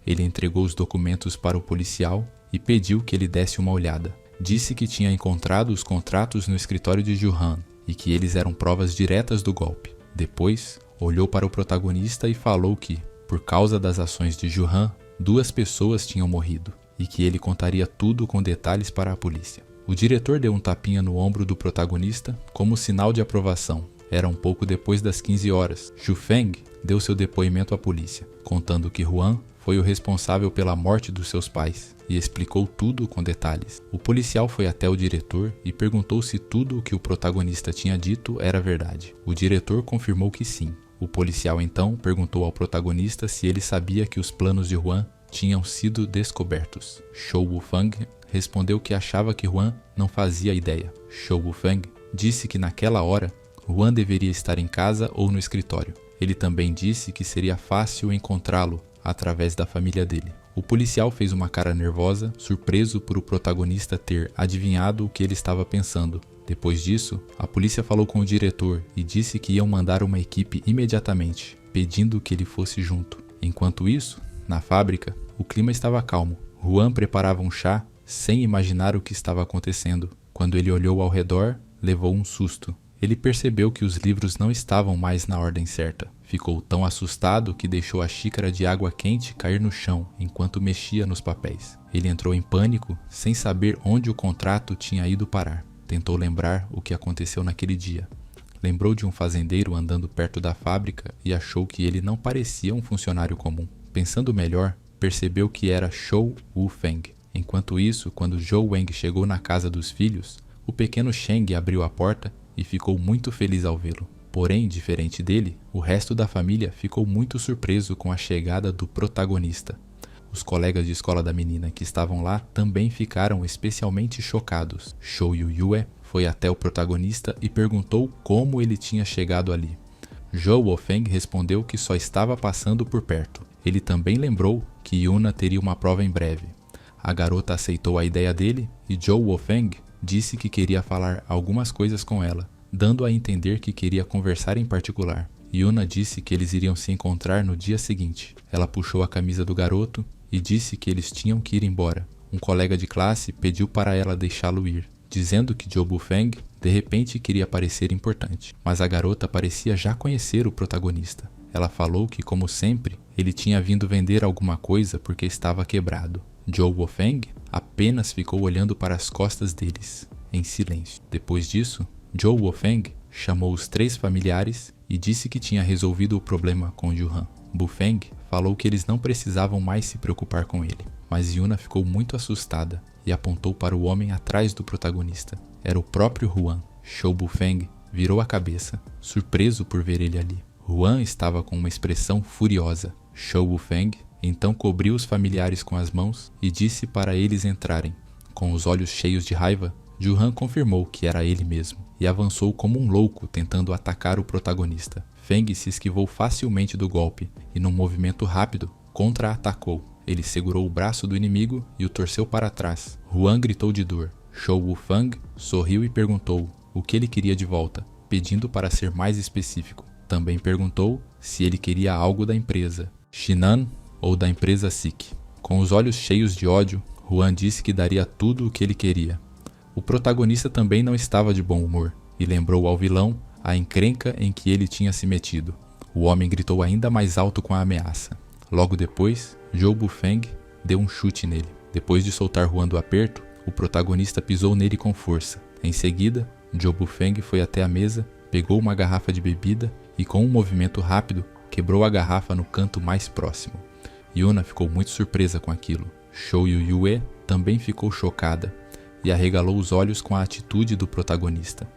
Ele entregou os documentos para o policial e pediu que ele desse uma olhada. Disse que tinha encontrado os contratos no escritório de Zhu Han e que eles eram provas diretas do golpe. Depois, olhou para o protagonista e falou que, por causa das ações de Zhu Han, 2 pessoas tinham morrido e que ele contaria tudo com detalhes para a polícia. O diretor deu um tapinha no ombro do protagonista como sinal de aprovação. Era um pouco depois das 15 horas. Zhu Feng deu seu depoimento à polícia, contando que Huan foi o responsável pela morte dos seus pais e explicou tudo com detalhes. O policial foi até o diretor e perguntou se tudo o que o protagonista tinha dito era verdade. O diretor confirmou que sim. O policial então perguntou ao protagonista se ele sabia que os planos de Huan tinham sido descobertos. Shou Wufeng respondeu que achava que Huan não fazia ideia. Shou Wufeng disse que naquela hora Huan deveria estar em casa ou no escritório. Ele também disse que seria fácil encontrá-lo através da família dele. O policial fez uma cara nervosa, surpreso por o protagonista ter adivinhado o que ele estava pensando. Depois disso, a polícia falou com o diretor e disse que iam mandar uma equipe imediatamente, pedindo que ele fosse junto. Enquanto isso, na fábrica, o clima estava calmo. Huan preparava um chá sem imaginar o que estava acontecendo. Quando ele olhou ao redor, levou um susto. Ele percebeu que os livros não estavam mais na ordem certa. Ficou tão assustado que deixou a xícara de água quente cair no chão enquanto mexia nos papéis. Ele entrou em pânico, sem saber onde o contrato tinha ido parar. Tentou lembrar o que aconteceu naquele dia. Lembrou de um fazendeiro andando perto da fábrica e achou que ele não parecia um funcionário comum. Pensando melhor, percebeu que era Shou Wufeng. Enquanto isso, quando Zhou Weng chegou na casa dos filhos, o pequeno Sheng abriu a porta e ficou muito feliz ao vê-lo. Porém, diferente dele, o resto da família ficou muito surpreso com a chegada do protagonista. Os colegas de escola da menina que estavam lá também ficaram especialmente chocados. Shou Yuyue foi até o protagonista e perguntou como ele tinha chegado ali. Zhou Wufeng respondeu que só estava passando por perto. Ele também lembrou que Yuna teria uma prova em breve. A garota aceitou a ideia dele e Zhou Wufeng disse que queria falar algumas coisas com ela, dando a entender que queria conversar em particular. Yuna disse que eles iriam se encontrar no dia seguinte. Ela puxou a camisa do garoto e disse que eles tinham que ir embora. Um colega de classe pediu para ela deixá-lo ir, dizendo que Zhou Wufeng de repente queria parecer importante. Mas a garota parecia já conhecer o protagonista. Ela falou que, como sempre, ele tinha vindo vender alguma coisa porque estava quebrado. Zhou Wufeng apenas ficou olhando para as costas deles, em silêncio. Depois disso, Zhou Wufeng chamou os 3 familiares e disse que tinha resolvido o problema com Juhan. Bufeng falou que eles não precisavam mais se preocupar com ele, mas Yuna ficou muito assustada e apontou para o homem atrás do protagonista. Era o próprio Huan. Zhou Bufeng virou a cabeça, surpreso por ver ele ali. Huan estava com uma expressão furiosa. Zhou Bufeng então cobriu os familiares com as mãos e disse para eles entrarem. Com os olhos cheios de raiva, Juhan confirmou que era ele mesmo e avançou como um louco tentando atacar o protagonista. Feng se esquivou facilmente do golpe e, num movimento rápido, contra-atacou. Ele segurou o braço do inimigo e o torceu para trás. Huan gritou de dor. Zhou Wufeng sorriu e perguntou o que ele queria de volta, pedindo para ser mais específico. Também perguntou se ele queria algo da empresa Shinan ou da empresa SIC. Com os olhos cheios de ódio, Huan disse que daria tudo o que ele queria. O protagonista também não estava de bom humor e lembrou ao vilão a encrenca em que ele tinha se metido. O homem gritou ainda mais alto com a ameaça. Logo depois, Zhou Bufeng deu um chute nele. Depois de soltar Huan do aperto, o protagonista pisou nele com força. Em seguida, Zhou Bufeng foi até a mesa, pegou uma garrafa de bebida e, com um movimento rápido, quebrou a garrafa no canto mais próximo. Yuna ficou muito surpresa com aquilo. Zhou Yue também ficou chocada e arregalou os olhos com a atitude do protagonista.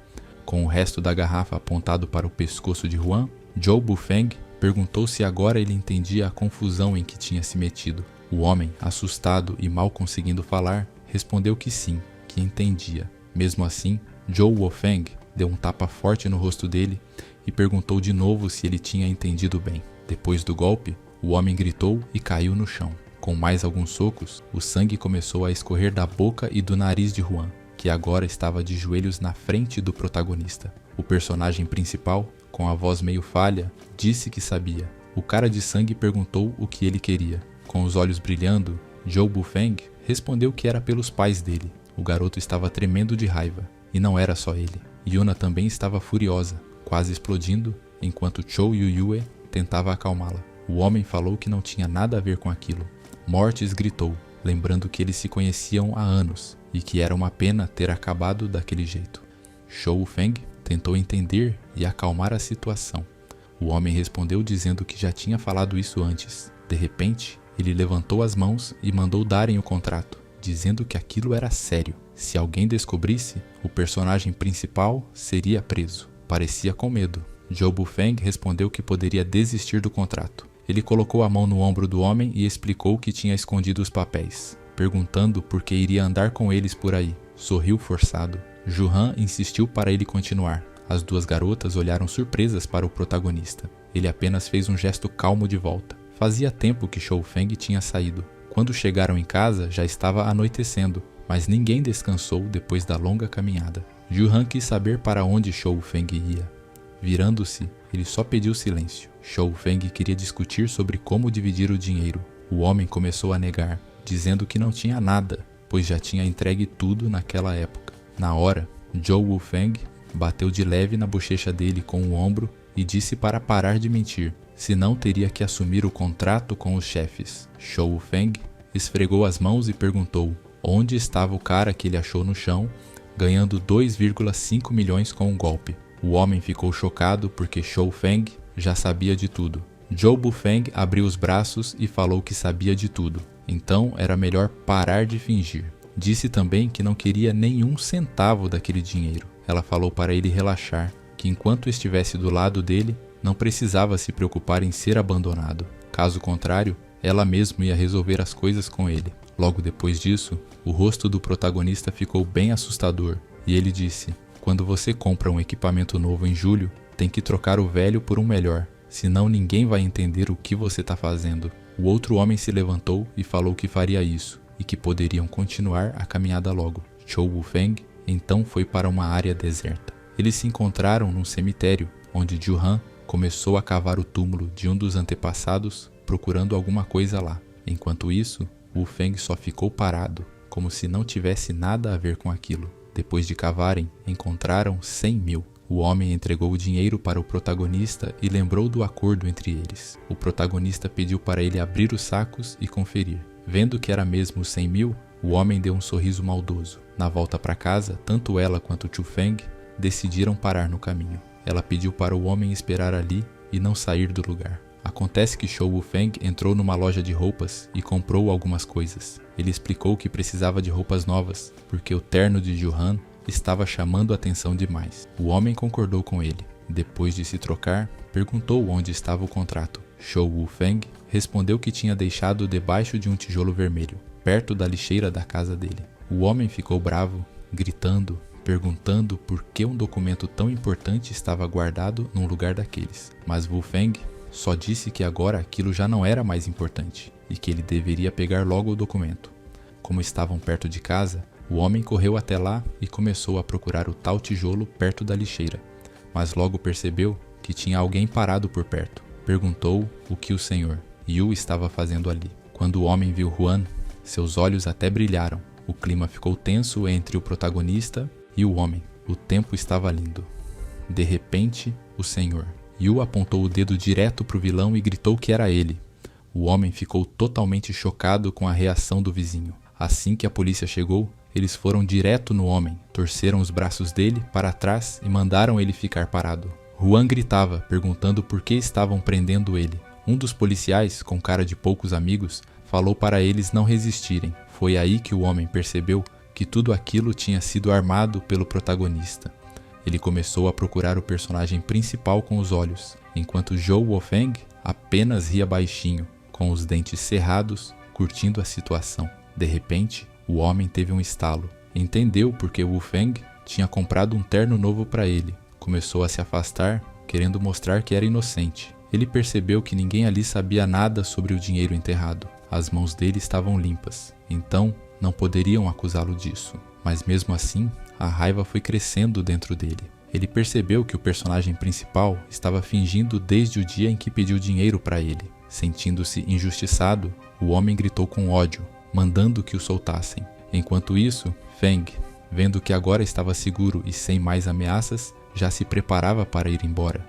Com o resto da garrafa apontado para o pescoço de Huan, Zhou Bufeng perguntou se agora ele entendia a confusão em que tinha se metido. O homem, assustado e mal conseguindo falar, respondeu que sim, que entendia. Mesmo assim, Zhou Wufeng deu um tapa forte no rosto dele e perguntou de novo se ele tinha entendido bem. Depois do golpe, o homem gritou e caiu no chão. Com mais alguns socos, o sangue começou a escorrer da boca e do nariz de Huan, que agora estava de joelhos na frente do protagonista. O personagem principal, com a voz meio falha, disse que sabia. O cara de sangue perguntou o que ele queria. Com os olhos brilhando, Zhou Bufeng respondeu que era pelos pais dele. O garoto estava tremendo de raiva, e não era só ele. Yuna também estava furiosa, quase explodindo, enquanto Zhou Yue tentava acalmá-la. O homem falou que não tinha nada a ver com aquilo. Mortis gritou, lembrando que eles se conheciam há anos e que era uma pena ter acabado daquele jeito. Zhou Wufeng tentou entender e acalmar a situação. O homem respondeu dizendo que já tinha falado isso antes. De repente, ele levantou as mãos e mandou darem o contrato, dizendo que aquilo era sério. Se alguém descobrisse, o personagem principal seria preso. Parecia com medo. Zhou Bufeng respondeu que poderia desistir do contrato. Ele colocou a mão no ombro do homem e explicou que tinha escondido os papéis, perguntando por que iria andar com eles por aí. Sorriu forçado. Juhan insistiu para ele continuar. As duas garotas olharam surpresas para o protagonista. Ele apenas fez um gesto calmo de volta. Fazia tempo que Zhou Feng tinha saído. Quando chegaram em casa, já estava anoitecendo, mas ninguém descansou depois da longa caminhada. Juhan quis saber para onde Zhou Feng ia. Virando-se, ele só pediu silêncio. Zhou Feng queria discutir sobre como dividir o dinheiro. O homem começou a negar, dizendo que não tinha nada, pois já tinha entregue tudo naquela época. Na hora, Zhou Wufeng bateu de leve na bochecha dele com o ombro e disse para parar de mentir, senão teria que assumir o contrato com os chefes. Zhou Wufeng esfregou as mãos e perguntou onde estava o cara que ele achou no chão, ganhando 2,5 milhões com um golpe. O homem ficou chocado porque Zhou Feng já sabia de tudo. Zhou Bufeng abriu os braços e falou que sabia de tudo, então era melhor parar de fingir. Disse também que não queria nenhum centavo daquele dinheiro. Ela falou para ele relaxar, que enquanto estivesse do lado dele, não precisava se preocupar em ser abandonado. Caso contrário, ela mesma ia resolver as coisas com ele. Logo depois disso, o rosto do protagonista ficou bem assustador e ele disse: Quando você compra um equipamento novo em julho, tem que trocar o velho por um melhor, senão ninguém vai entender o que você está fazendo. O outro homem se levantou e falou que faria isso, e que poderiam continuar a caminhada logo. Chou Wu-Feng então foi para uma área deserta. Eles se encontraram num cemitério, onde Ju Han começou a cavar o túmulo de um dos antepassados, procurando alguma coisa lá. Enquanto isso, Wu-Feng só ficou parado, como se não tivesse nada a ver com aquilo. Depois de cavarem, encontraram 100 mil. O homem entregou o dinheiro para o protagonista e lembrou do acordo entre eles. O protagonista pediu para ele abrir os sacos e conferir. Vendo que era mesmo 100 mil, o homem deu um sorriso maldoso. Na volta para casa, tanto ela quanto Chu Feng decidiram parar no caminho. Ela pediu para o homem esperar ali e não sair do lugar. Acontece que Chou Wu-Feng entrou numa loja de roupas e comprou algumas coisas. Ele explicou que precisava de roupas novas, porque o terno de Ju Han estava chamando a atenção demais. O homem concordou com ele. Depois de se trocar, perguntou onde estava o contrato. Chou Wu-Feng respondeu que tinha deixado debaixo de um tijolo vermelho, perto da lixeira da casa dele. O homem ficou bravo, gritando, perguntando por que um documento tão importante estava guardado num lugar daqueles. Mas Wu-Feng só disse que agora aquilo já não era mais importante e que ele deveria pegar logo o documento. Como estavam perto de casa, o homem correu até lá e começou a procurar o tal tijolo perto da lixeira, mas logo percebeu que tinha alguém parado por perto. Perguntou o que o senhor Yu estava fazendo ali. Quando o homem viu Huan, seus olhos até brilharam. O clima ficou tenso entre o protagonista e o homem. O tempo estava lindo. De repente, o senhor Yu apontou o dedo direto para o vilão e gritou que era ele. O homem ficou totalmente chocado com a reação do vizinho. Assim que a polícia chegou, eles foram direto no homem, torceram os braços dele para trás e mandaram ele ficar parado. Huan gritava, perguntando por que estavam prendendo ele. Um dos policiais, com cara de poucos amigos, falou para eles não resistirem. Foi aí que o homem percebeu que tudo aquilo tinha sido armado pelo protagonista. Ele começou a procurar o personagem principal com os olhos, enquanto Chou Wu-Feng apenas ria baixinho, com os dentes cerrados, curtindo a situação. De repente, o homem teve um estalo. Entendeu porque Wu-Feng tinha comprado um terno novo para ele. Começou a se afastar, querendo mostrar que era inocente. Ele percebeu que ninguém ali sabia nada sobre o dinheiro enterrado. As mãos dele estavam limpas, então não poderiam acusá-lo disso. Mas mesmo assim, a raiva foi crescendo dentro dele. Ele percebeu que o personagem principal estava fingindo desde o dia em que pediu dinheiro para ele. Sentindo-se injustiçado, o homem gritou com ódio, mandando que o soltassem. Enquanto isso, Feng, vendo que agora estava seguro e sem mais ameaças, já se preparava para ir embora.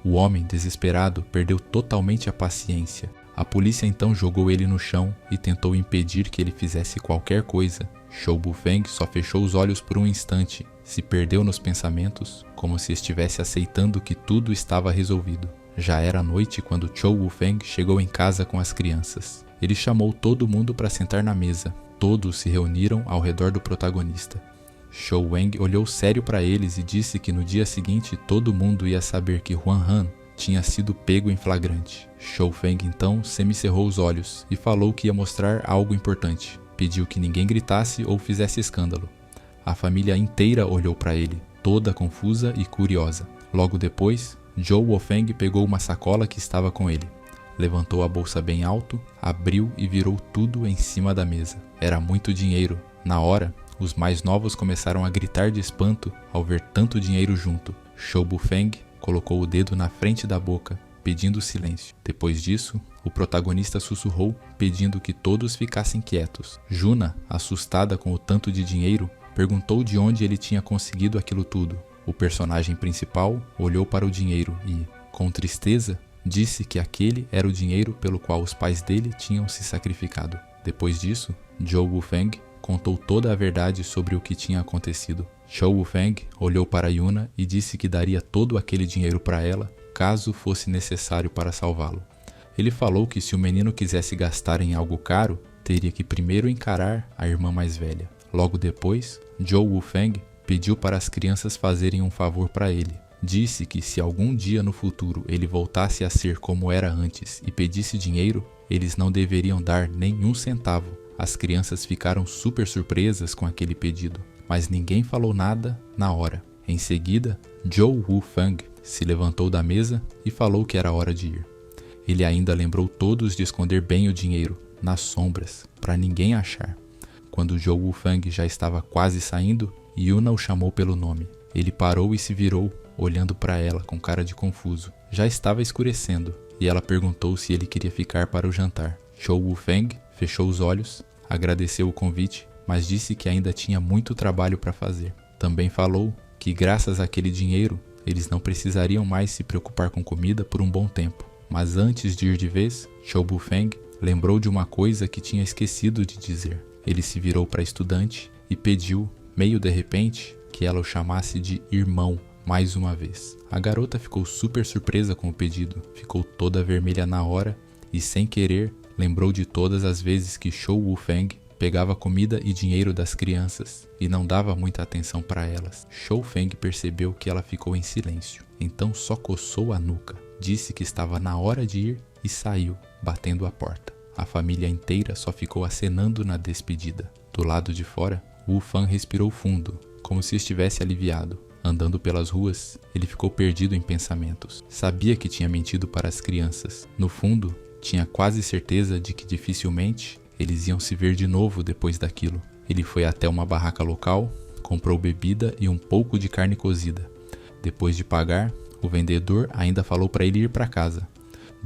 O homem, desesperado, perdeu totalmente a paciência. A polícia então jogou ele no chão e tentou impedir que ele fizesse qualquer coisa. Chou Wu-Feng só fechou os olhos por um instante, se perdeu nos pensamentos, como se estivesse aceitando que tudo estava resolvido. Já era noite quando Chou Wu-Feng chegou em casa com as crianças. Ele chamou todo mundo para sentar na mesa. Todos se reuniram ao redor do protagonista. Chou Weng olhou sério para eles e disse que no dia seguinte todo mundo ia saber que Huan Han tinha sido pego em flagrante. Chou Feng então semicerrou os olhos e falou que ia mostrar algo importante. Pediu que ninguém gritasse ou fizesse escândalo. A família inteira olhou para ele, toda confusa e curiosa. Logo depois, Chou Wu-Feng pegou uma sacola que estava com ele. Levantou a bolsa bem alto, abriu e virou tudo em cima da mesa. Era muito dinheiro. Na hora, os mais novos começaram a gritar de espanto ao ver tanto dinheiro junto. Chou Wu-Feng colocou o dedo na frente da boca, pedindo silêncio. Depois disso, o protagonista sussurrou, pedindo que todos ficassem quietos. Juna, assustada com o tanto de dinheiro, perguntou de onde ele tinha conseguido aquilo tudo. O personagem principal olhou para o dinheiro e, com tristeza, disse que aquele era o dinheiro pelo qual os pais dele tinham se sacrificado. Depois disso, Chou Wu-Feng contou toda a verdade sobre o que tinha acontecido. Chou Wu-Feng olhou para Yuna e disse que daria todo aquele dinheiro para ela, caso fosse necessário para salvá-lo. Ele falou que se o menino quisesse gastar em algo caro, teria que primeiro encarar a irmã mais velha. Logo depois, Chou Wu-Feng pediu para as crianças fazerem um favor para ele. Disse que se algum dia no futuro ele voltasse a ser como era antes e pedisse dinheiro, eles não deveriam dar nenhum centavo. As crianças ficaram super surpresas com aquele pedido, mas ninguém falou nada na hora. Em seguida, Zhou Wufang se levantou da mesa e falou que era hora de ir. Ele ainda lembrou todos de esconder bem o dinheiro, nas sombras, para ninguém achar. Quando Zhou Wufang já estava quase saindo, Yuna o chamou pelo nome. Ele parou e se virou, olhando para ela com cara de confuso. Já estava escurecendo, e ela perguntou se ele queria ficar para o jantar. Zhou Wufang fechou os olhos, agradeceu o convite, mas disse que ainda tinha muito trabalho para fazer. Também falou que graças àquele dinheiro, eles não precisariam mais se preocupar com comida por um bom tempo. Mas antes de ir de vez, Zhou Wufang lembrou de uma coisa que tinha esquecido de dizer. Ele se virou para a estudante e pediu, meio de repente, que ela o chamasse de irmão mais uma vez. A garota ficou super surpresa com o pedido, ficou toda vermelha na hora e, sem querer, lembrou de todas as vezes que Zhou Wufang pegava comida e dinheiro das crianças e não dava muita atenção para elas. Zhou Feng percebeu que ela ficou em silêncio, então só coçou a nuca, disse que estava na hora de ir e saiu, batendo a porta. A família inteira só ficou acenando na despedida. Do lado de fora, Wu Fan respirou fundo, como se estivesse aliviado. Andando pelas ruas, ele ficou perdido em pensamentos. Sabia que tinha mentido para as crianças. No fundo, tinha quase certeza de que dificilmente eles iam se ver de novo depois daquilo. Ele foi até uma barraca local, comprou bebida e um pouco de carne cozida. Depois de pagar, o vendedor ainda falou para ele ir para casa.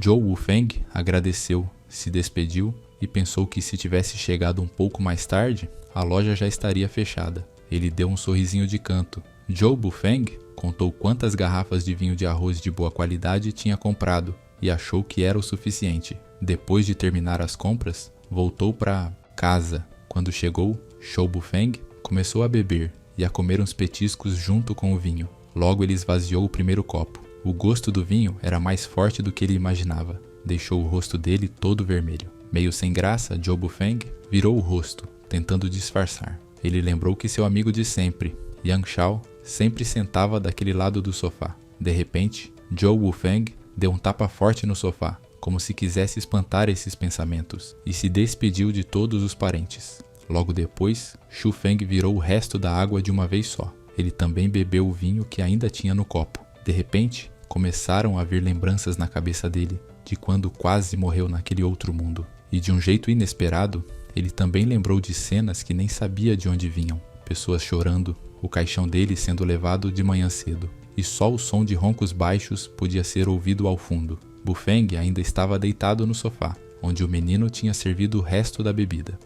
Zhou Wufang agradeceu, se despediu e pensou que se tivesse chegado um pouco mais tarde, a loja já estaria fechada. Ele deu um sorrisinho de canto. Zhou Wufang contou quantas garrafas de vinho de arroz de boa qualidade tinha comprado e achou que era o suficiente. Depois de terminar as compras, voltou para casa. Quando chegou, Zhou Wufang começou a beber e a comer uns petiscos junto com o vinho. Logo ele esvaziou o primeiro copo. O gosto do vinho era mais forte do que ele imaginava. Deixou o rosto dele todo vermelho. Meio sem graça, Zhou Wufang virou o rosto, tentando disfarçar. Ele lembrou que seu amigo de sempre, Yang Shao, sempre sentava daquele lado do sofá. De repente, Zhou Wufang deu um tapa forte no sofá, como se quisesse espantar esses pensamentos, e se despediu de todos os parentes. Logo depois, Xu Feng virou o resto da água de uma vez só. Ele também bebeu o vinho que ainda tinha no copo. De repente, começaram a vir lembranças na cabeça dele, de quando quase morreu naquele outro mundo. E de um jeito inesperado, ele também lembrou de cenas que nem sabia de onde vinham. Pessoas chorando, o caixão dele sendo levado de manhã cedo. E só o som de roncos baixos podia ser ouvido ao fundo. Wufang ainda estava deitado no sofá, onde o menino tinha servido o resto da bebida.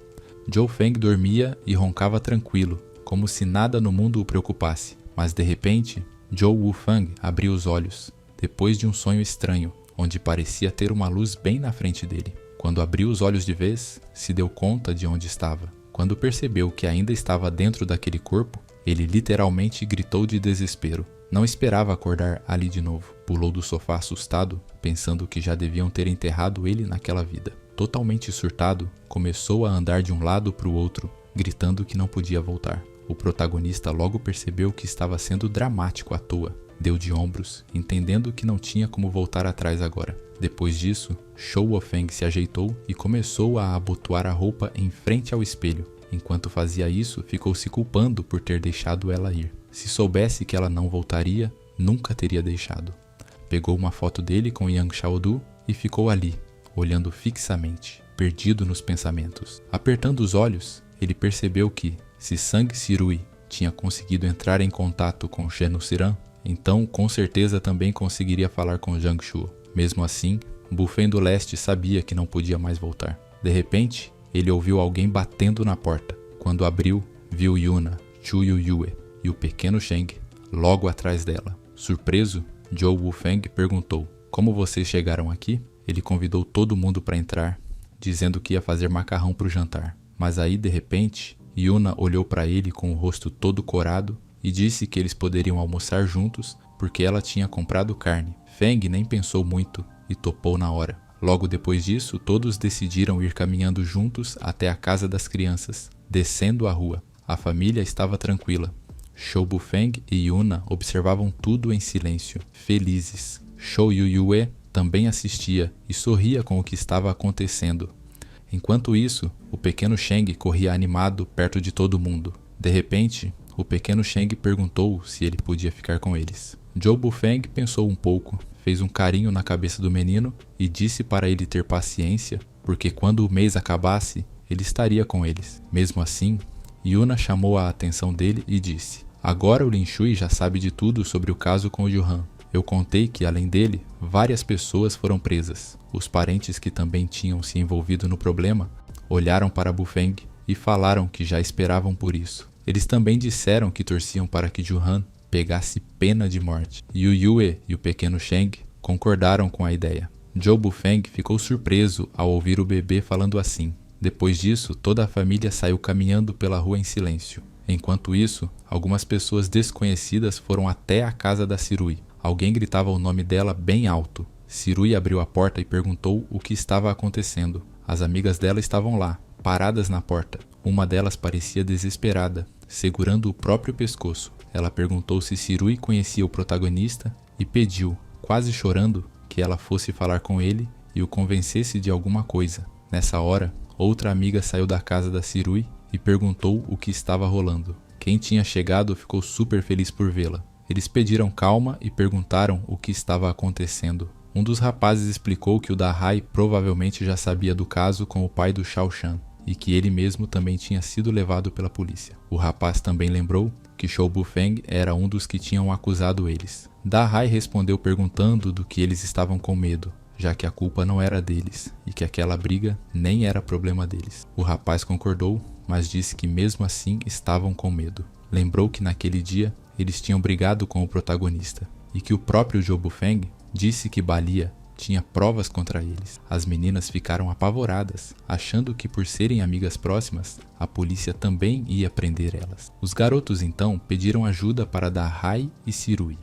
Zhou Feng dormia e roncava tranquilo, como se nada no mundo o preocupasse. Mas de repente, Zhou Wufang abriu os olhos, depois de um sonho estranho, onde parecia ter uma luz bem na frente dele. Quando abriu os olhos de vez, se deu conta de onde estava. Quando percebeu que ainda estava dentro daquele corpo, ele literalmente gritou de desespero. Não esperava acordar ali de novo. Pulou do sofá assustado, pensando que já deviam ter enterrado ele naquela vida. Totalmente surtado, começou a andar de um lado para o outro, gritando que não podia voltar. O protagonista logo percebeu que estava sendo dramático à toa. Deu de ombros, entendendo que não tinha como voltar atrás agora. Depois disso, Zhou Wufang se ajeitou e começou a abotoar a roupa em frente ao espelho. Enquanto fazia isso, ficou se culpando por ter deixado ela ir. Se soubesse que ela não voltaria, nunca teria deixado. Pegou uma foto dele com Yang Xiaodu e ficou ali, olhando fixamente, perdido nos pensamentos. Apertando os olhos, ele percebeu que, se Zhang Sirui tinha conseguido entrar em contato com Zhenu Siran, então com certeza também conseguiria falar com Zhang Shuo. Mesmo assim, Bufeng do Leste sabia que não podia mais voltar. De repente, ele ouviu alguém batendo na porta. Quando abriu, viu Yuna, Chu Yuyue e o pequeno Sheng logo atrás dela. Surpreso, Zhou Wufang perguntou: "Como vocês chegaram aqui?" Ele convidou todo mundo para entrar, dizendo que ia fazer macarrão para o jantar. Mas aí, de repente, Yuna olhou para ele com o rosto todo corado e disse que eles poderiam almoçar juntos porque ela tinha comprado carne. Feng nem pensou muito e topou na hora. Logo depois disso, todos decidiram ir caminhando juntos até a casa das crianças. Descendo a rua, a família estava tranquila. Zhou Wufang e Yuna observavam tudo em silêncio, felizes. Zhou Yuyue também assistia e sorria com o que estava acontecendo. Enquanto isso, o pequeno Sheng corria animado perto de todo mundo. De repente, o pequeno Sheng perguntou se ele podia ficar com eles. Zhou Bufeng pensou um pouco, fez um carinho na cabeça do menino e disse para ele ter paciência, porque quando o mês acabasse, ele estaria com eles. Mesmo assim, Yuna chamou a atenção dele e disse: agora o Lin Shui já sabe de tudo sobre o caso com o Yuhan. Eu contei que, além dele, várias pessoas foram presas. Os parentes que também tinham se envolvido no problema olharam para Bufeng e falaram que já esperavam por isso. Eles também disseram que torciam para que Yuhan pegasse pena de morte. Yu Yue e o pequeno Sheng concordaram com a ideia. Zhou Bufeng ficou surpreso ao ouvir o bebê falando assim. Depois disso, toda a família saiu caminhando pela rua em silêncio. Enquanto isso, algumas pessoas desconhecidas foram até a casa da Sirui. Alguém gritava o nome dela bem alto. Sirui abriu a porta e perguntou o que estava acontecendo. As amigas dela estavam lá, paradas na porta. Uma delas parecia desesperada, segurando o próprio pescoço. Ela perguntou se Sirui conhecia o protagonista e pediu, quase chorando, que ela fosse falar com ele e o convencesse de alguma coisa. Nessa hora, outra amiga saiu da casa da Sirui e perguntou o que estava rolando. Quem tinha chegado ficou super feliz por vê-la. Eles pediram calma e perguntaram o que estava acontecendo. Um dos rapazes explicou que o Dahai provavelmente já sabia do caso com o pai do Shao Shan e que ele mesmo também tinha sido levado pela polícia. O rapaz também lembrou que Zhou Bufeng era um dos que tinham acusado eles. Dahai respondeu perguntando do que eles estavam com medo, já que a culpa não era deles e que aquela briga nem era problema deles. O rapaz concordou, mas disse que mesmo assim estavam com medo. Lembrou que naquele dia eles tinham brigado com o protagonista e que o próprio Zhou Bufeng disse que Balia tinha provas contra eles. As meninas ficaram apavoradas, achando que por serem amigas próximas, a polícia também ia prender elas. Os garotos então pediram ajuda para Dahai e Sirui.